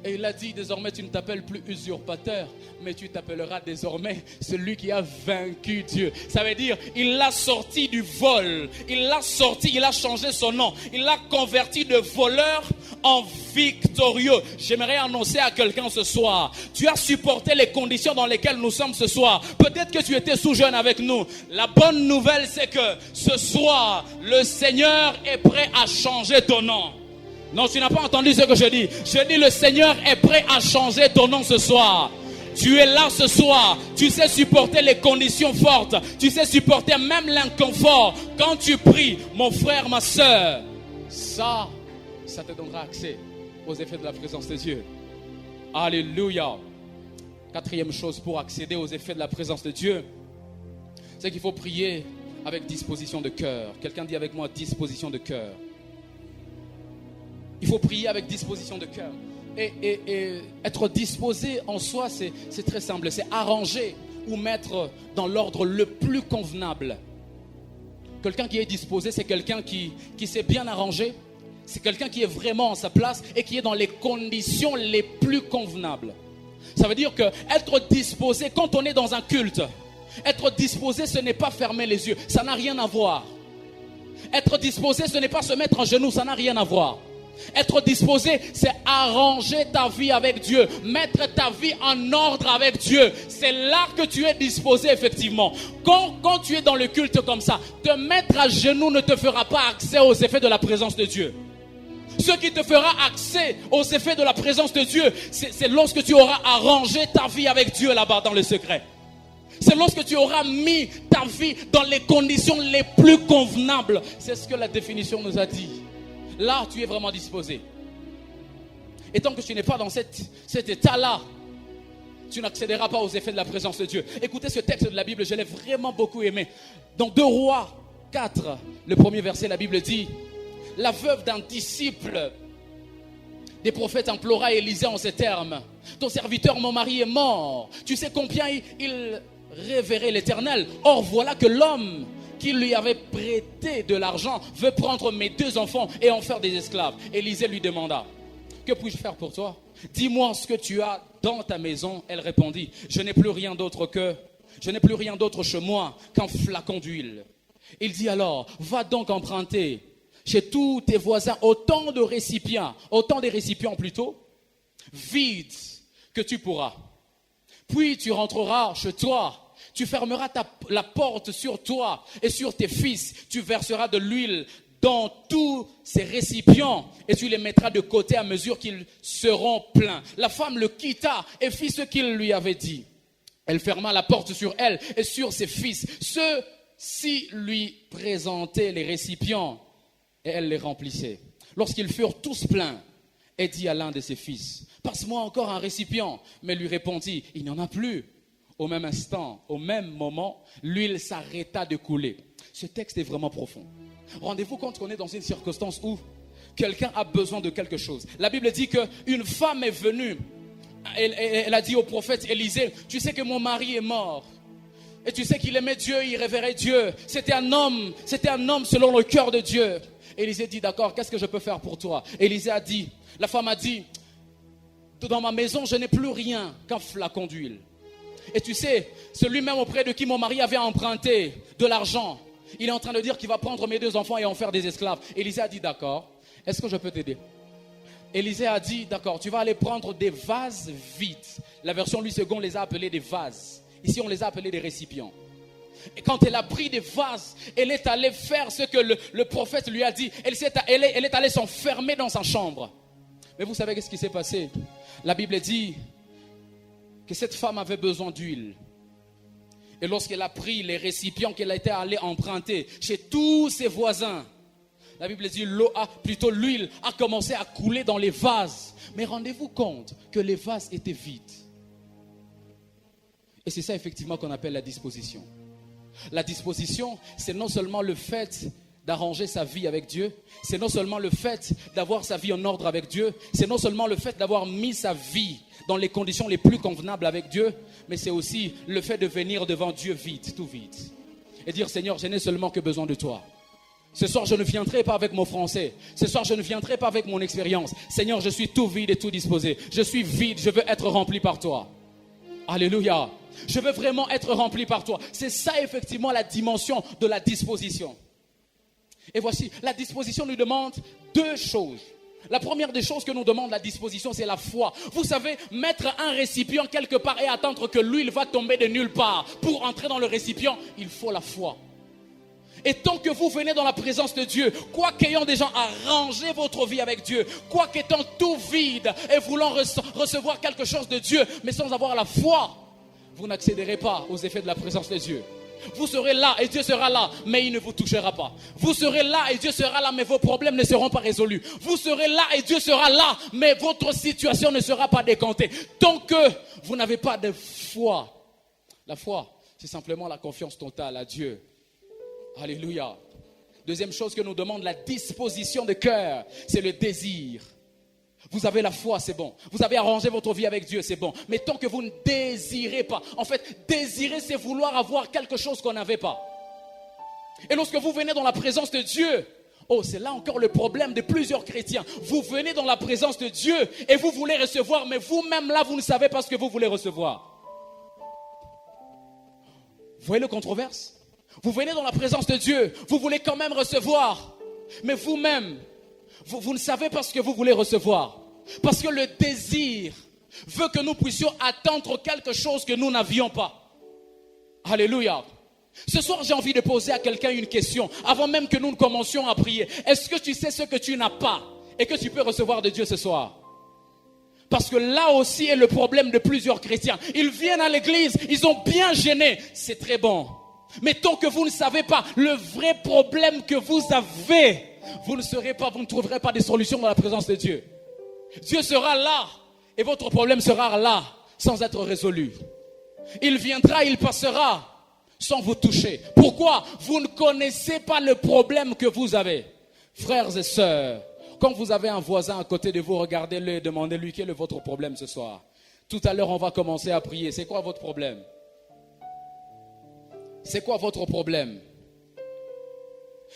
Et il a dit, désormais tu ne t'appelles plus usurpateur, mais tu t'appelleras désormais celui qui a vaincu Dieu. Ça veut dire, il l'a sorti du vol. Il l'a sorti, il a changé son nom. Il l'a converti de voleur en victorieux. J'aimerais annoncer à quelqu'un ce soir, tu as supporté les conditions dans lesquelles nous sommes ce soir. Peut-être que tu étais sous-jeune avec nous. La bonne nouvelle, c'est que ce soir, le Seigneur est prêt à changer ton nom. Non, tu n'as pas entendu ce que je dis. Je dis, le Seigneur est prêt à changer ton nom ce soir. Tu es là ce soir. Tu sais supporter les conditions fortes. Tu sais supporter même l'inconfort. Quand tu pries, mon frère, ma soeur, ça te donnera accès aux effets de la présence de Dieu. Alléluia. Quatrième chose pour accéder aux effets de la présence de Dieu, c'est qu'il faut prier avec disposition de cœur. Quelqu'un dit avec moi, disposition de cœur. Il faut prier avec disposition de cœur. Et être disposé en soi, c'est très simple. C'est arranger ou mettre dans l'ordre le plus convenable. Quelqu'un qui est disposé, c'est quelqu'un qui s'est bien arrangé. C'est quelqu'un qui est vraiment en sa place et qui est dans les conditions les plus convenables. Ça veut dire que être disposé, quand on est dans un culte, être disposé, ce n'est pas fermer les yeux. Ça n'a rien à voir. Être disposé, ce n'est pas se mettre en genoux. Ça n'a rien à voir. Être disposé, c'est arranger ta vie avec Dieu, mettre ta vie en ordre avec Dieu. C'est là que tu es disposé effectivement. Quand tu es dans le culte comme ça, te mettre à genoux ne te fera pas accès aux effets de la présence de Dieu. Ce qui te fera accès aux effets de la présence de Dieu, c'est lorsque tu auras arrangé ta vie avec Dieu là-bas dans le secret. C'est lorsque tu auras mis ta vie dans les conditions les plus convenables. C'est ce que la définition nous a dit. Là, tu es vraiment disposé. Et tant que tu n'es pas dans cet état-là, tu n'accéderas pas aux effets de la présence de Dieu. Écoutez ce texte de la Bible, je l'ai vraiment beaucoup aimé. Dans 2 Rois 4, le premier verset, la Bible dit: la veuve d'un disciple des prophètes implora Élisée en ces termes: ton serviteur, mon mari, est mort. Tu sais combien il révérait l'Éternel. Or, voilà que l'homme qui lui avait prêté de l'argent veut prendre mes 2 enfants et en faire des esclaves. Élisée lui demanda: que puis-je faire pour toi? Dis-moi ce que tu as dans ta maison. Elle répondit: je n'ai plus rien d'autre chez moi qu'un flacon d'huile. Il dit alors: va donc emprunter chez tous tes voisins autant de récipients vides que tu pourras. Puis tu rentreras chez toi. tu fermeras la porte sur toi et sur tes fils. Tu verseras de l'huile dans tous ces récipients et tu les mettras de côté à mesure qu'ils seront pleins. La femme le quitta et fit ce qu'il lui avait dit. Elle ferma la porte sur elle et sur ses fils. Ceux-ci lui présentaient les récipients et elle les remplissait. Lorsqu'ils furent tous pleins, elle dit à l'un de ses fils, « Passe-moi encore un récipient. » Mais lui répondit, « Il n'y en a plus. » Au même instant, au même moment, l'huile s'arrêta de couler. Ce texte est vraiment profond. Rendez-vous compte qu'on est dans une circonstance où quelqu'un a besoin de quelque chose. La Bible dit qu'une femme est venue. Elle a dit au prophète Élisée, « Tu sais que mon mari est mort. Et tu sais qu'il aimait Dieu, il révérait Dieu. C'était un homme selon le cœur de Dieu. » Élisée dit, « D'accord, qu'est-ce que je peux faire pour toi ?» Élisée a dit, la femme a dit, « Dans ma maison, je n'ai plus rien qu'un flacon d'huile. Et tu sais, celui-même auprès de qui mon mari avait emprunté de l'argent, il est en train de dire qu'il va prendre mes 2 enfants et en faire des esclaves. » Élisée a dit, « D'accord, est-ce que je peux t'aider ?» Élisée a dit, « D'accord, tu vas aller prendre des vases vides. » La version Louis II les a appelés des vases. Ici, on les a appelés des récipients. Et quand elle a pris des vases, elle est allée faire ce que le prophète lui a dit. Elle est allée s'enfermer dans sa chambre. Mais vous savez ce qui s'est passé? La Bible dit que cette femme avait besoin d'huile. Et lorsqu'elle a pris les récipients qu'elle était allée emprunter chez tous ses voisins, la Bible dit l'huile a commencé à couler dans les vases. Mais rendez-vous compte que les vases étaient vides. Et c'est ça effectivement qu'on appelle la disposition. La disposition, c'est non seulement le fait d'arranger sa vie avec Dieu, c'est non seulement le fait d'avoir sa vie en ordre avec Dieu, c'est non seulement le fait d'avoir mis sa vie dans les conditions les plus convenables avec Dieu, mais c'est aussi le fait de venir devant Dieu vide, tout vide. Et dire, Seigneur, je n'ai seulement que besoin de toi. Ce soir, je ne viendrai pas avec mon français. Ce soir, je ne viendrai pas avec mon expérience. Seigneur, je suis tout vide et tout disposé. Je suis vide, je veux être rempli par toi. Alléluia. Je veux vraiment être rempli par toi. C'est ça effectivement la dimension de la disposition. Et voici, la disposition nous demande 2 choses. La première des choses que nous demande la disposition, c'est la foi. Vous savez, mettre un récipient quelque part et attendre que l'huile va tomber de nulle part. Pour entrer dans le récipient, il faut la foi. Et tant que vous venez dans la présence de Dieu, quoi qu'ayant déjà arrangé votre vie avec Dieu, quoi qu'étant tout vide et voulant recevoir quelque chose de Dieu, mais sans avoir la foi, vous n'accéderez pas aux effets de la présence de Dieu. Vous serez là et Dieu sera là, mais il ne vous touchera pas. Vous serez là et Dieu sera là, mais vos problèmes ne seront pas résolus. Vous serez là et Dieu sera là, mais votre situation ne sera pas décantée. Tant que vous n'avez pas de foi. La foi, c'est simplement la confiance totale à Dieu. Alléluia. Deuxième chose que nous demande la disposition de cœur, c'est le désir. Vous avez la foi, c'est bon. Vous avez arrangé votre vie avec Dieu, c'est bon. Mais tant que vous ne désirez pas, en fait, désirer, c'est vouloir avoir quelque chose qu'on n'avait pas. Et lorsque vous venez dans la présence de Dieu, c'est là encore le problème de plusieurs chrétiens. Vous venez dans la présence de Dieu et vous voulez recevoir, mais vous-même là, vous ne savez pas ce que vous voulez recevoir. Vous voyez le controverse? Vous venez dans la présence de Dieu, vous voulez quand même recevoir, mais vous-même, vous ne savez pas ce que vous voulez recevoir. Parce que le désir veut que nous puissions attendre quelque chose que nous n'avions pas. Alléluia. Ce soir, j'ai envie de poser à quelqu'un une question, avant même que nous ne commencions à prier. Est-ce que tu sais ce que tu n'as pas et que tu peux recevoir de Dieu ce soir? Parce que là aussi est le problème de plusieurs chrétiens. Ils viennent à l'église, ils ont bien gêné, c'est très bon. Mais tant que vous ne savez pas le vrai problème que vous avez, vous ne trouverez pas de solution dans la présence de Dieu. Dieu sera là et votre problème sera là sans être résolu. Il viendra, il passera sans vous toucher. Pourquoi? Vous ne connaissez pas le problème que vous avez. Frères et sœurs, quand vous avez un voisin à côté de vous, regardez-le et demandez-lui quel est votre problème ce soir. Tout à l'heure, on va commencer à prier. C'est quoi votre problème? C'est quoi votre problème?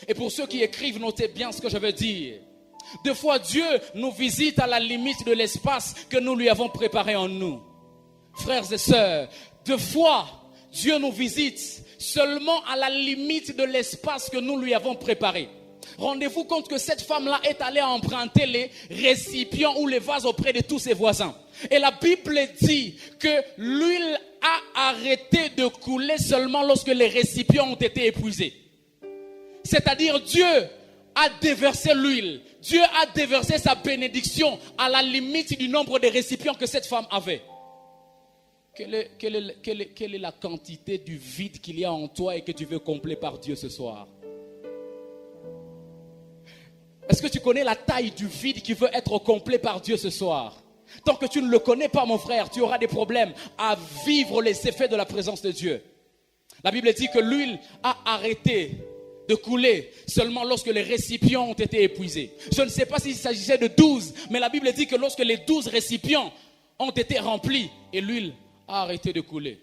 Et pour ceux qui écrivent, notez bien ce que je veux dire. Des fois, Dieu nous visite à la limite de l'espace que nous lui avons préparé en nous. Frères et sœurs, des fois, Dieu nous visite seulement à la limite de l'espace que nous lui avons préparé. Rendez-vous compte que cette femme-là est allée emprunter les récipients ou les vases auprès de tous ses voisins. Et la Bible dit que l'huile a arrêté de couler seulement lorsque les récipients ont été épuisés. C'est-à-dire Dieu a déversé l'huile. Dieu a déversé sa bénédiction à la limite du nombre de récipients que cette femme avait. Quelle est la quantité du vide qu'il y a en toi et que tu veux combler par Dieu ce soir? Est-ce que tu connais la taille du vide qui veut être comblé par Dieu ce soir? Tant que tu ne le connais pas, mon frère, tu auras des problèmes à vivre les effets de la présence de Dieu. La Bible dit que l'huile a arrêté de couler seulement lorsque les récipients ont été épuisés. Je ne sais pas s'il s'agissait de 12, mais la Bible dit que lorsque les 12 récipients ont été remplis et l'huile a arrêté de couler,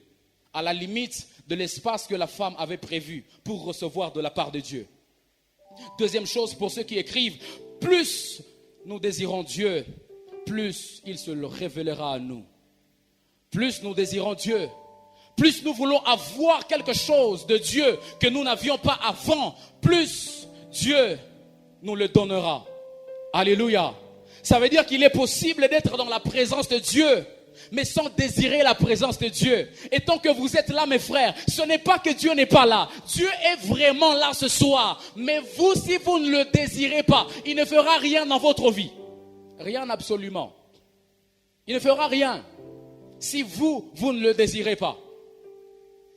à la limite de l'espace que la femme avait prévu pour recevoir de la part de Dieu. Deuxième chose, pour ceux qui écrivent, plus nous désirons Dieu, plus il se le révélera à nous. Plus nous désirons Dieu, plus nous voulons avoir quelque chose de Dieu que nous n'avions pas avant, plus Dieu nous le donnera. Alléluia. Ça veut dire qu'il est possible d'être dans la présence de Dieu, mais sans désirer la présence de Dieu. Et tant que vous êtes là, mes frères, ce n'est pas que Dieu n'est pas là. Dieu est vraiment là ce soir. Mais vous, si vous ne le désirez pas, il ne fera rien dans votre vie. Rien absolument. Il ne fera rien si vous ne le désirez pas.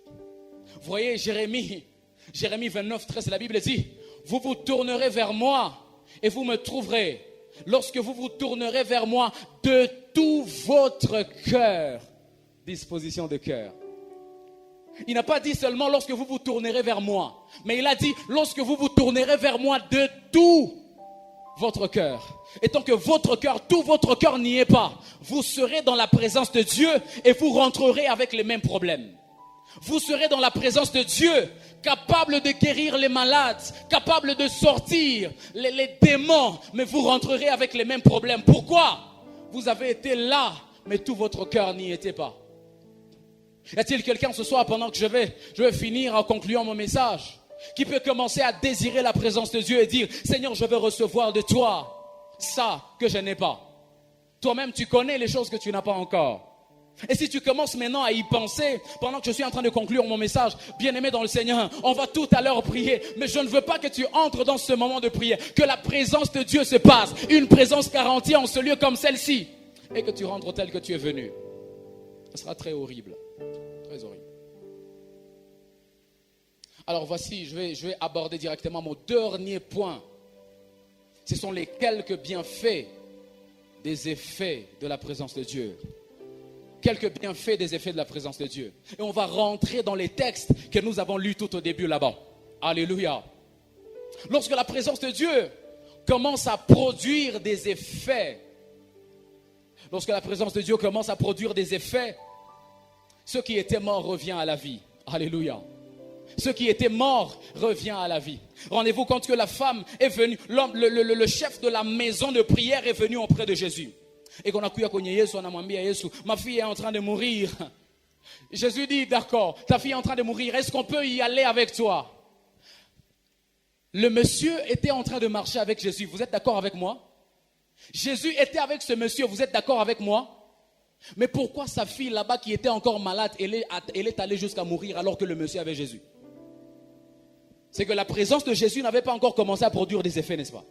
Vous voyez, Jérémie 29, 13, la Bible dit, vous vous tournerez vers moi et vous me trouverez. Lorsque vous vous tournerez vers moi de tout votre cœur. Disposition de cœur. Il n'a pas dit seulement lorsque vous vous tournerez vers moi, mais il a dit lorsque vous vous tournerez vers moi de tout votre cœur. Et tant que votre cœur, tout votre cœur n'y est pas, vous serez dans la présence de Dieu et vous rentrerez avec les mêmes problèmes. Vous serez dans la présence de Dieu, capable de guérir les malades, capable de sortir les démons, mais vous rentrerez avec les mêmes problèmes. Pourquoi? Vous avez été là, mais tout votre cœur n'y était pas. Y a-t-il quelqu'un ce soir, pendant que je vais finir en concluant mon message, qui peut commencer à désirer la présence de Dieu et dire, Seigneur, je veux recevoir de toi ça que je n'ai pas. Toi-même, tu connais les choses que tu n'as pas encore. Et si tu commences maintenant à y penser, pendant que je suis en train de conclure mon message, bien-aimé dans le Seigneur, on va tout à l'heure prier, mais je ne veux pas que tu entres dans ce moment de prière, que la présence de Dieu se passe, une présence garantie en ce lieu comme celle-ci, et que tu rentres tel que tu es venu. Ce sera très horrible, très horrible. Alors voici, je vais aborder directement mon dernier point. Ce sont les quelques bienfaits des effets de la présence de Dieu. Quelques bienfaits des effets de la présence de Dieu. Et on va rentrer dans les textes que nous avons lus tout au début là-bas. Alléluia. Lorsque la présence de Dieu commence à produire des effets, lorsque la présence de Dieu commence à produire des effets, ce qui était mort revient à la vie. Alléluia. Ce qui était mort revient à la vie. Rendez-vous compte que la femme est venue, le chef de la maison de prière est venu auprès de Jésus. Et qu'on a cuit à Yesu, on a demandé à Yesu, ma fille est en train de mourir. Jésus dit, d'accord, ta fille est en train de mourir, est-ce qu'on peut y aller avec toi? Le monsieur était en train de marcher avec Jésus, vous êtes d'accord avec moi? Jésus était avec ce monsieur, vous êtes d'accord avec moi? Mais pourquoi sa fille là-bas qui était encore malade, elle est allée jusqu'à mourir alors que le monsieur avait Jésus? C'est que la présence de Jésus n'avait pas encore commencé à produire des effets, n'est-ce pas?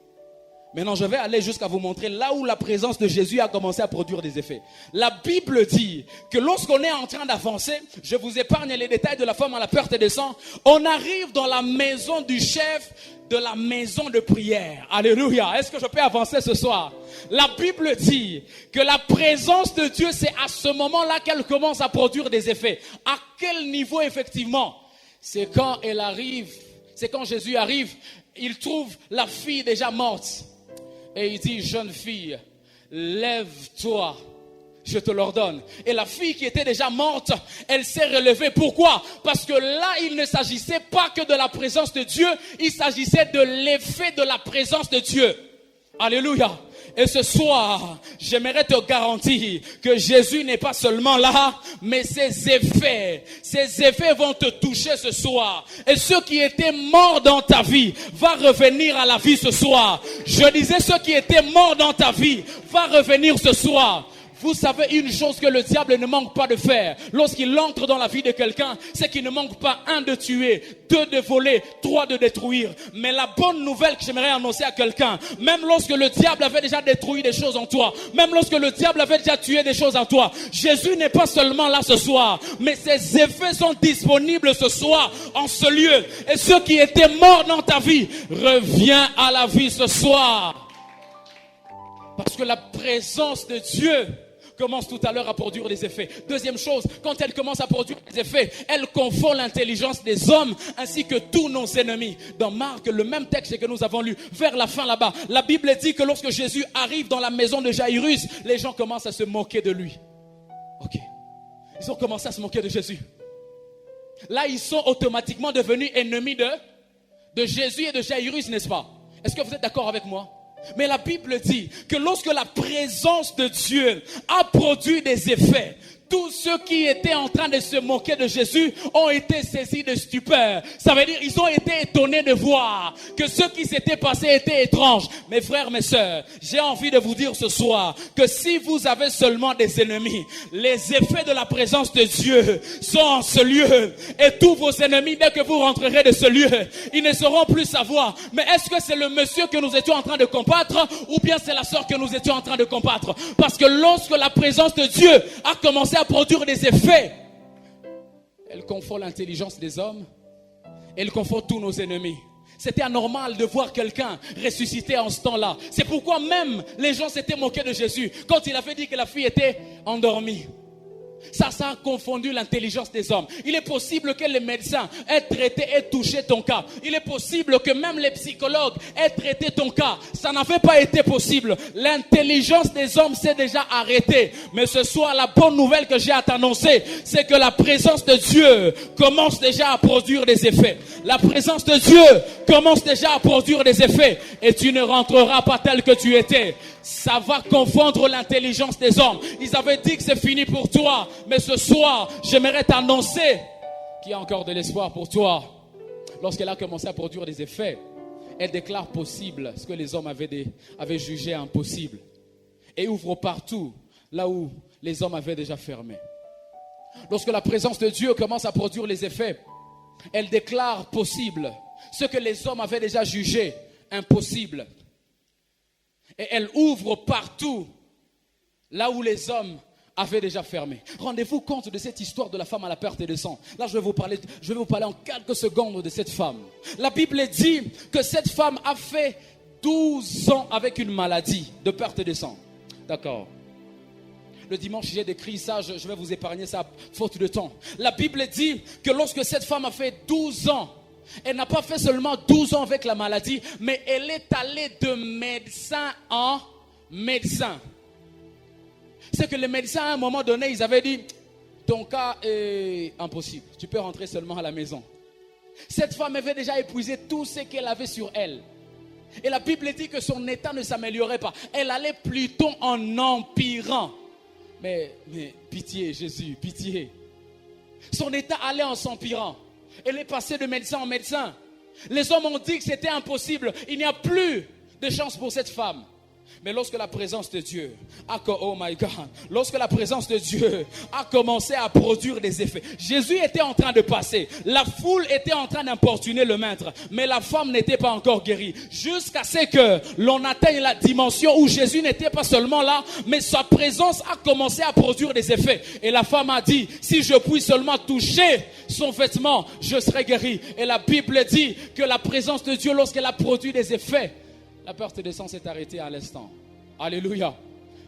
Maintenant, je vais aller jusqu'à vous montrer là où la présence de Jésus a commencé à produire des effets. La Bible dit que lorsqu'on est en train d'avancer, je vous épargne les détails de la femme à la perte de sang, on arrive dans la maison du chef de la maison de prière. Alléluia. Est-ce que je peux avancer ce soir? La Bible dit que la présence de Dieu, c'est à ce moment-là qu'elle commence à produire des effets. À quel niveau effectivement? C'est quand elle arrive, c'est quand Jésus arrive, il trouve la fille déjà morte. Et il dit, jeune fille, lève-toi, je te l'ordonne. Et la fille qui était déjà morte, elle s'est relevée. Pourquoi? Parce que là, il ne s'agissait pas que de la présence de Dieu, il s'agissait de l'effet de la présence de Dieu. Alléluia. Et ce soir, j'aimerais te garantir que Jésus n'est pas seulement là, mais ses effets vont te toucher ce soir. Et ceux qui étaient morts dans ta vie vont revenir à la vie ce soir. Je disais, ceux qui étaient morts dans ta vie vont revenir ce soir. Vous savez une chose que le diable ne manque pas de faire lorsqu'il entre dans la vie de quelqu'un, c'est qu'il ne manque pas 1 de tuer, 2 de voler, 3 de détruire. Mais la bonne nouvelle que j'aimerais annoncer à quelqu'un, même lorsque le diable avait déjà détruit des choses en toi, même lorsque le diable avait déjà tué des choses en toi, Jésus n'est pas seulement là ce soir, mais ses effets sont disponibles ce soir en ce lieu. Et ceux qui étaient morts dans ta vie revient à la vie ce soir. Parce que la présence de Dieu commence tout à l'heure à produire des effets. Deuxième chose, quand elle commence à produire des effets, elle confond l'intelligence des hommes ainsi que tous nos ennemis. Dans Marc, le même texte que nous avons lu, vers la fin là-bas, la Bible dit que lorsque Jésus arrive dans la maison de Jairus, les gens commencent à se moquer de lui. Ok. Ils ont commencé à se moquer de Jésus. Là, ils sont automatiquement devenus ennemis de Jésus et de Jairus, n'est-ce pas? Est-ce que vous êtes d'accord avec moi? Mais la Bible dit que lorsque la présence de Dieu a produit des effets, tous ceux qui étaient en train de se moquer de Jésus ont été saisis de stupeur. Ça veut dire ils ont été étonnés de voir que ce qui s'était passé était étrange. Mes frères, mes sœurs, j'ai envie de vous dire ce soir que si vous avez seulement des ennemis, les effets de la présence de Dieu sont en ce lieu. Et tous vos ennemis, dès que vous rentrerez de ce lieu, ils ne sauront plus savoir. Mais est-ce que c'est le monsieur que nous étions en train de combattre ou bien c'est la sœur que nous étions en train de combattre? Parce que lorsque la présence de Dieu a commencé à produire des effets, elle confond l'intelligence des hommes, elle confond tous nos ennemis. C'était anormal de voir quelqu'un ressusciter en ce temps-là. C'est pourquoi même les gens s'étaient moqués de Jésus quand il avait dit que la fille était endormie. Ça a confondu l'intelligence des hommes. Il est possible que les médecins aient traité et touché ton cas. Il est possible que même les psychologues aient traité ton cas. Ça n'avait pas été possible. L'intelligence des hommes s'est déjà arrêtée. Mais ce soir, la bonne nouvelle que j'ai à t'annoncer, c'est que la présence de Dieu commence déjà à produire des effets. La présence de Dieu commence déjà à produire des effets. Et tu ne rentreras pas tel que tu étais. Ça va confondre l'intelligence des hommes. Ils avaient dit que c'est fini pour toi. Mais ce soir, j'aimerais t'annoncer qu'il y a encore de l'espoir pour toi. Lorsqu'elle a commencé à produire des effets, elle déclare possible ce que les hommes avaient jugé impossible. Et ouvre partout là où les hommes avaient déjà fermé. Lorsque la présence de Dieu commence à produire les effets, elle déclare possible ce que les hommes avaient déjà jugé impossible. Et elle ouvre partout là où les hommes avaient déjà fermé. Rendez-vous compte de cette histoire de la femme à la perte de sang. Là, je vais vous parler en quelques secondes de cette femme. La Bible dit que cette femme a fait 12 ans avec une maladie de perte de sang. D'accord. Le dimanche, j'ai décrit ça, je vais vous épargner ça, faute de temps. La Bible dit que lorsque cette femme a fait 12 ans, elle n'a pas fait seulement 12 ans avec la maladie, mais elle est allée de médecin en médecin. C'est que les médecins, à un moment donné, ils avaient dit, ton cas est impossible, tu peux rentrer seulement à la maison. Cette femme avait déjà épuisé tout ce qu'elle avait sur elle. Et la Bible dit que son état ne s'améliorait pas. Elle allait plutôt en empirant. Mais pitié, Jésus, pitié. Son état allait en s'empirant. Elle est passée de médecin en médecin. Les hommes ont dit que c'était impossible. Il n'y a plus de chance pour cette femme. Mais lorsque la présence de Dieu lorsque la présence de Dieu a commencé à produire des effets, Jésus était en train de passer, la foule était en train d'importuner le maître, mais la femme n'était pas encore guérie, jusqu'à ce que l'on atteigne la dimension où Jésus n'était pas seulement là, mais sa présence a commencé à produire des effets. Et la femme a dit, si je puis seulement toucher son vêtement, je serai guérie. Et la Bible dit que la présence de Dieu, lorsqu'elle a produit des effets, la perte de sang s'est arrêtée à l'instant. Alléluia.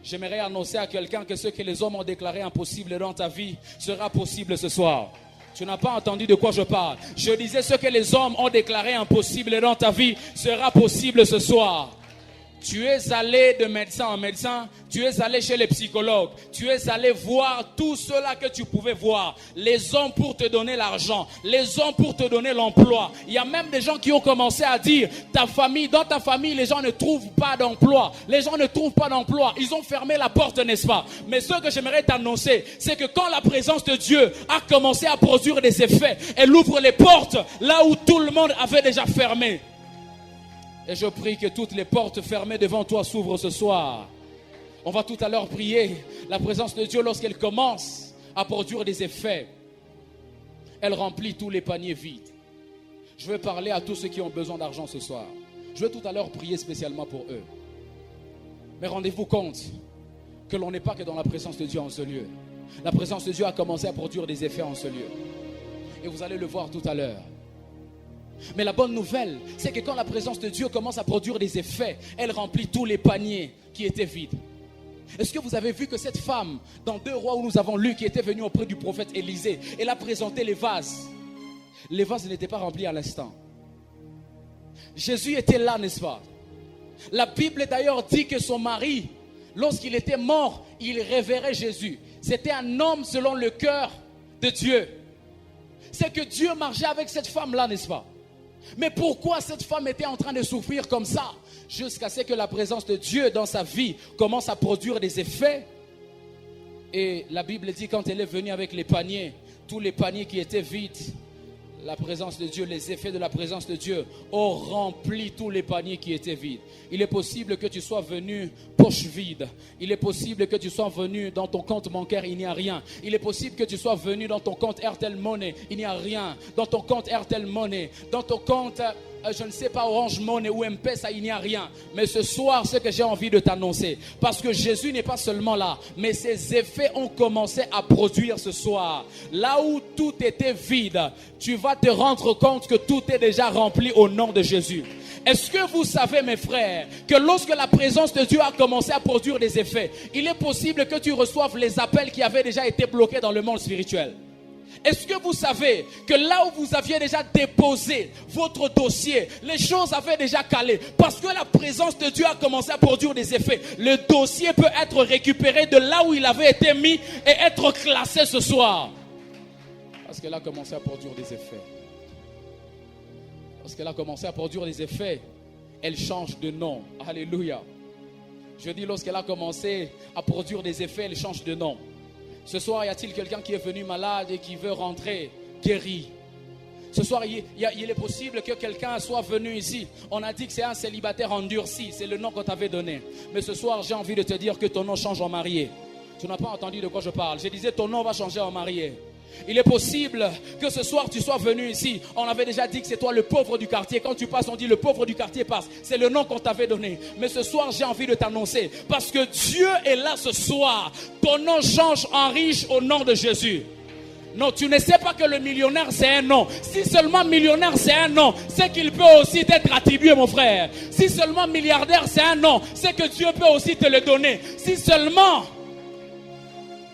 J'aimerais annoncer à quelqu'un que ce que les hommes ont déclaré impossible dans ta vie sera possible ce soir. Tu n'as pas entendu de quoi je parle. Je disais ce que les hommes ont déclaré impossible dans ta vie sera possible ce soir. Tu es allé de médecin en médecin, tu es allé chez les psychologues, tu es allé voir tout cela que tu pouvais voir. Les hommes pour te donner l'argent, les hommes pour te donner l'emploi. Il y a même des gens qui ont commencé à dire, dans ta famille, les gens ne trouvent pas d'emploi. Les gens ne trouvent pas d'emploi. Ils ont fermé la porte, n'est-ce pas? Mais ce que j'aimerais t'annoncer, c'est que quand la présence de Dieu a commencé à produire des effets, elle ouvre les portes là où tout le monde avait déjà fermé. Et je prie que toutes les portes fermées devant toi s'ouvrent ce soir. On va tout à l'heure prier. La présence de Dieu, lorsqu'elle commence à produire des effets, elle remplit tous les paniers vides. Je vais parler à tous ceux qui ont besoin d'argent ce soir. Je vais tout à l'heure prier spécialement pour eux. Mais rendez-vous compte que l'on n'est pas que dans la présence de Dieu en ce lieu. La présence de Dieu a commencé à produire des effets en ce lieu. Et vous allez le voir tout à l'heure. Mais la bonne nouvelle, c'est que quand la présence de Dieu commence à produire des effets, elle remplit tous les paniers qui étaient vides. Est-ce que vous avez vu que cette femme, dans 2 Rois où nous avons lu, qui était venue auprès du prophète Élisée, elle a présenté les vases. Les vases n'étaient pas remplis à l'instant. Jésus était là, n'est-ce pas? La Bible d'ailleurs dit que son mari, lorsqu'il était mort, il révérait Jésus. C'était un homme selon le cœur de Dieu. C'est que Dieu marchait avec cette femme-là, n'est-ce pas? Mais pourquoi cette femme était en train de souffrir comme ça? Jusqu'à ce que la présence de Dieu dans sa vie commence à produire des effets. Et la Bible dit quand elle est venue avec les paniers, tous les paniers qui étaient vides, la présence de Dieu, les effets de la présence de Dieu ont rempli tous les paniers qui étaient vides. Il est possible que tu sois venu poche vide. Il est possible que tu sois venu dans ton compte bancaire, il n'y a rien. Il est possible que tu sois venu dans ton compte Airtel Money, il n'y a rien. Dans ton compte Airtel Money, dans ton compte, je ne sais pas, Orange Money ou M-Pesa, il n'y a rien. Mais ce soir, ce que j'ai envie de t'annoncer, parce que Jésus n'est pas seulement là, mais ses effets ont commencé à produire ce soir. Là où tout était vide, tu vas te rendre compte que tout est déjà rempli au nom de Jésus. Est-ce que vous savez, mes frères, que lorsque la présence de Dieu a commencé à produire des effets, il est possible que tu reçoives les appels qui avaient déjà été bloqués dans le monde spirituel? Est-ce que vous savez que là où vous aviez déjà déposé votre dossier, les choses avaient déjà calé? Parce que la présence de Dieu a commencé à produire des effets. Le dossier peut être récupéré de là où il avait été mis et être classé ce soir. Parce qu'elle a commencé à produire des effets. Parce qu'elle a commencé à produire des effets, elle change de nom. Alléluia. Je dis lorsqu'elle a commencé à produire des effets, elle change de nom. Ce soir, y a-t-il quelqu'un qui est venu malade et qui veut rentrer guéri? Ce soir, il est possible que quelqu'un soit venu ici. On a dit que c'est un célibataire endurci. C'est le nom qu'on t'avait donné. Mais ce soir, j'ai envie de te dire que ton nom change en marié. Tu n'as pas entendu de quoi je parle. Je disais ton nom va changer en marié. Il est possible que ce soir tu sois venu ici. On avait déjà dit que c'est toi le pauvre du quartier. Quand tu passes, on dit le pauvre du quartier passe. C'est le nom qu'on t'avait donné. Mais ce soir, j'ai envie de t'annoncer, parce que Dieu est là ce soir, ton nom change en riche au nom de Jésus. Non, tu ne sais pas que le millionnaire c'est un nom. Si seulement millionnaire c'est un nom, c'est qu'il peut aussi t'être attribué, mon frère. Si seulement milliardaire c'est un nom, c'est que Dieu peut aussi te le donner. Si seulement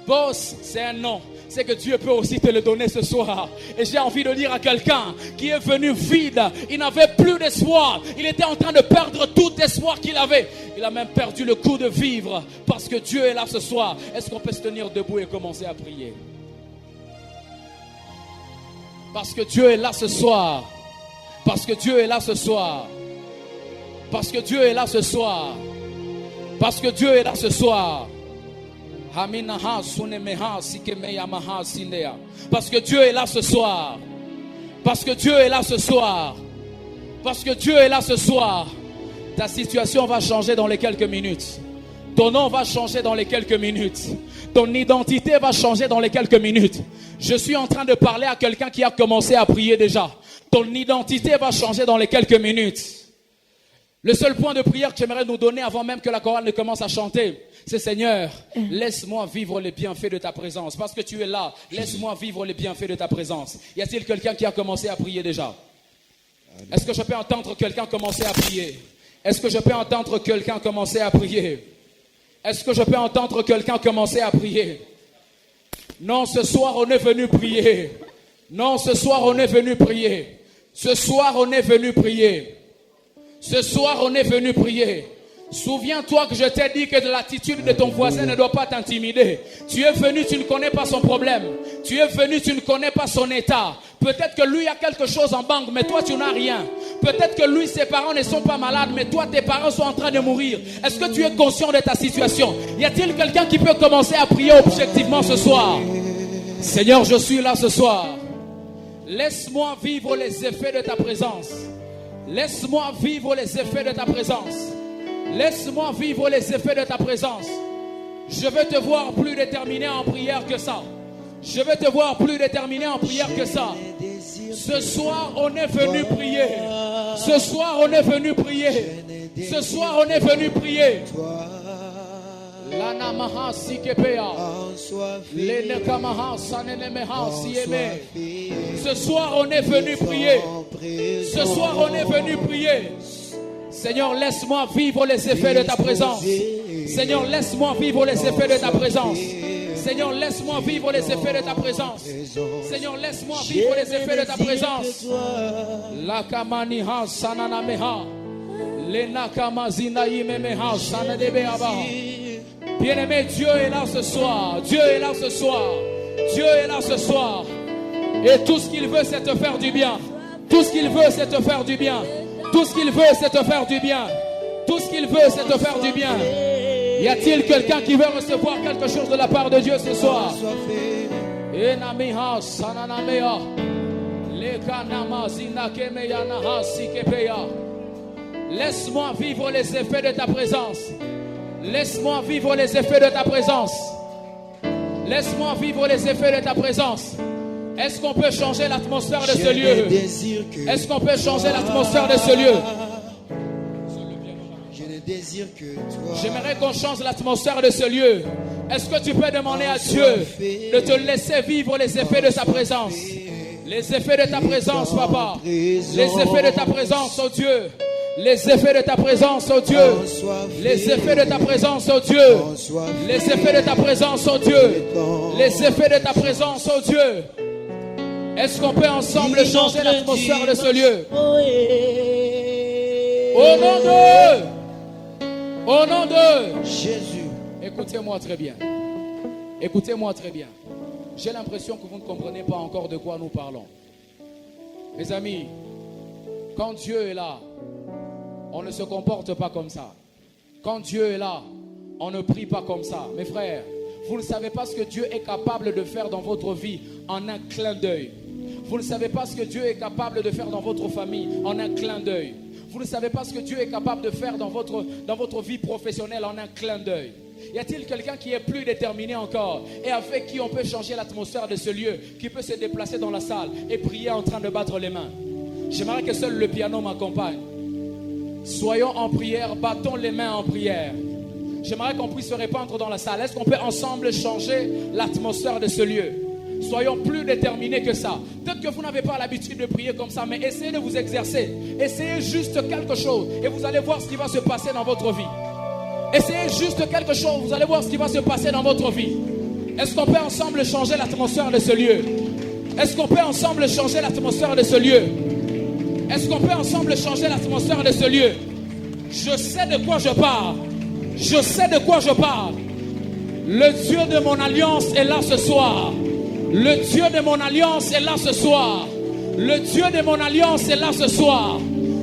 boss c'est un nom, c'est que Dieu peut aussi te le donner ce soir. Et j'ai envie de dire à quelqu'un qui est venu vide, il n'avait plus d'espoir, il était en train de perdre tout espoir qu'il avait. Il a même perdu le goût de vivre, parce que Dieu est là ce soir. Est-ce qu'on peut se tenir debout et commencer à prier? Parce que Dieu est là ce soir. Parce que Dieu est là ce soir. Parce que Dieu est là ce soir. Parce que Dieu est là ce soir. Parce que Dieu est là ce soir. Parce que Dieu est là ce soir. Parce que Dieu est là ce soir. Ta situation va changer dans les quelques minutes. Ton nom va changer dans les quelques minutes. Ton identité va changer dans les quelques minutes. Je suis en train de parler à quelqu'un qui a commencé à prier déjà. Ton identité va changer dans les quelques minutes. Le seul point de prière que j'aimerais nous donner avant même que la chorale ne commence à chanter, c'est Seigneur, laisse-moi vivre les bienfaits de ta présence. Parce que tu es là, laisse-moi vivre les bienfaits de ta présence. Y a-t-il quelqu'un qui a commencé à prier déjà? Est-ce que je peux entendre quelqu'un commencer à prier? Est-ce que je peux entendre quelqu'un commencer à prier? Est-ce que je peux entendre quelqu'un commencer à prier? Non, ce soir on est venu prier. Non, ce soir on est venu prier. Ce soir on est venu prier. Ce soir on est venu prier. Souviens-toi que je t'ai dit que l'attitude de ton voisin ne doit pas t'intimider. Tu es venu, tu ne connais pas son problème. Tu es venu, tu ne connais pas son état. Peut-être que lui a quelque chose en banque, mais toi tu n'as rien. Peut-être que lui, ses parents ne sont pas malades, mais toi tes parents sont en train de mourir. Est-ce que tu es conscient de ta situation? Y a-t-il quelqu'un qui peut commencer à prier objectivement ce soir? Seigneur, je suis là ce soir. Laisse-moi vivre les effets de ta présence. Laisse-moi vivre les effets de ta présence. Laisse-moi vivre les effets de ta présence. Je veux te voir plus déterminé en prière que ça. Je veux te voir plus déterminé en prière que ça. Ce soir, on est venu prier. Ce soir, on est venu prier. Ce soir, on est venu prier. Ce soir, on est venu prier. Ce soir, on est venu prier. Seigneur, laisse-moi vivre les effets de ta présence. Seigneur, laisse-moi vivre les effets de ta présence. Seigneur, laisse-moi vivre les effets de ta présence. Seigneur, laisse-moi vivre les effets de ta présence. La kamaniha sananameha. Le nakamazina imemeha sanadebeaba. Bien-aimé, Dieu est là ce soir. Dieu est là ce soir. Dieu est là ce soir. Et tout ce qu'il veut, c'est te faire du bien. Tout ce qu'il veut, c'est te faire du bien. Tout ce qu'il veut, c'est te faire du bien. Tout ce qu'il veut, c'est te faire du bien. Y a-t-il quelqu'un qui veut recevoir quelque chose de la part de Dieu ce soir? Laisse-moi vivre les effets de ta présence. Laisse-moi vivre les effets de ta présence. Laisse-moi vivre les effets de ta présence. Est-ce qu'on peut changer l'atmosphère de ce lieu? Est-ce qu'on peut changer l'atmosphère de ce lieu? J'aimerais qu'on change l'atmosphère de ce lieu. Est-ce que tu peux demander à Dieu de te laisser vivre les effets de sa présence? Les effets de ta présence, papa. Les effets de ta présence, oh Dieu. Les effets de ta présence, oh Dieu. Les effets de ta présence, oh Dieu. Les effets de ta présence, oh Dieu. Les effets de ta présence, oh Dieu. Est-ce qu'on peut ensemble changer l'atmosphère de ce lieu? Au nom de Jésus. Écoutez-moi très bien. Écoutez-moi très bien. J'ai l'impression que vous ne comprenez pas encore de quoi nous parlons. Mes amis, quand Dieu est là, on ne se comporte pas comme ça. Quand Dieu est là, on ne prie pas comme ça. Mes frères, vous ne savez pas ce que Dieu est capable de faire dans votre vie en un clin d'œil. Vous ne savez pas ce que Dieu est capable de faire dans votre famille en un clin d'œil. Vous ne savez pas ce que Dieu est capable de faire dans votre vie professionnelle en un clin d'œil. Y a-t-il quelqu'un qui est plus déterminé encore et avec qui on peut changer l'atmosphère de ce lieu, qui peut se déplacer dans la salle et prier en train de battre les mains? J'aimerais que seul le piano m'accompagne. Soyons en prière, battons les mains en prière. J'aimerais qu'on puisse se répandre dans la salle. Est-ce qu'on peut ensemble changer l'atmosphère de ce lieu? Soyons plus déterminés que ça. Peut-être que vous n'avez pas l'habitude de prier comme ça, mais essayez de vous exercer. Essayez juste quelque chose et vous allez voir ce qui va se passer dans votre vie. Essayez juste quelque chose, vous allez voir ce qui va se passer dans votre vie. Est-ce qu'on peut ensemble changer l'atmosphère de ce lieu? Est-ce qu'on peut ensemble changer l'atmosphère de ce lieu? Est-ce qu'on peut ensemble changer l'atmosphère de ce lieu? Je sais de quoi je parle. Je sais de quoi je parle. Le Dieu de mon alliance est là ce soir. Le Dieu de mon alliance est là ce soir. Le Dieu de mon alliance est là ce soir.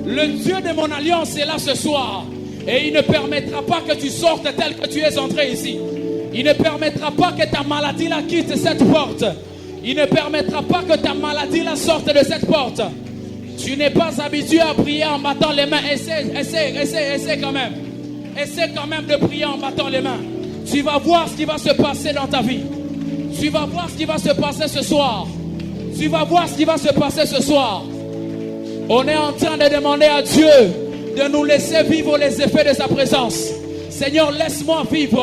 Le Dieu de mon alliance est là ce soir. Et il ne permettra pas que tu sortes tel que tu es entré ici. Il ne permettra pas que ta maladie la quitte cette porte. Il ne permettra pas que ta maladie la sorte de cette porte. Tu n'es pas habitué à prier en battant les mains. Essaie quand même. Essaie quand même de prier en battant les mains. Tu vas voir ce qui va se passer dans ta vie. Tu vas voir ce qui va se passer ce soir. Tu vas voir ce qui va se passer ce soir. On est en train de demander à Dieu de nous laisser vivre les effets de sa présence. Seigneur, laisse-moi vivre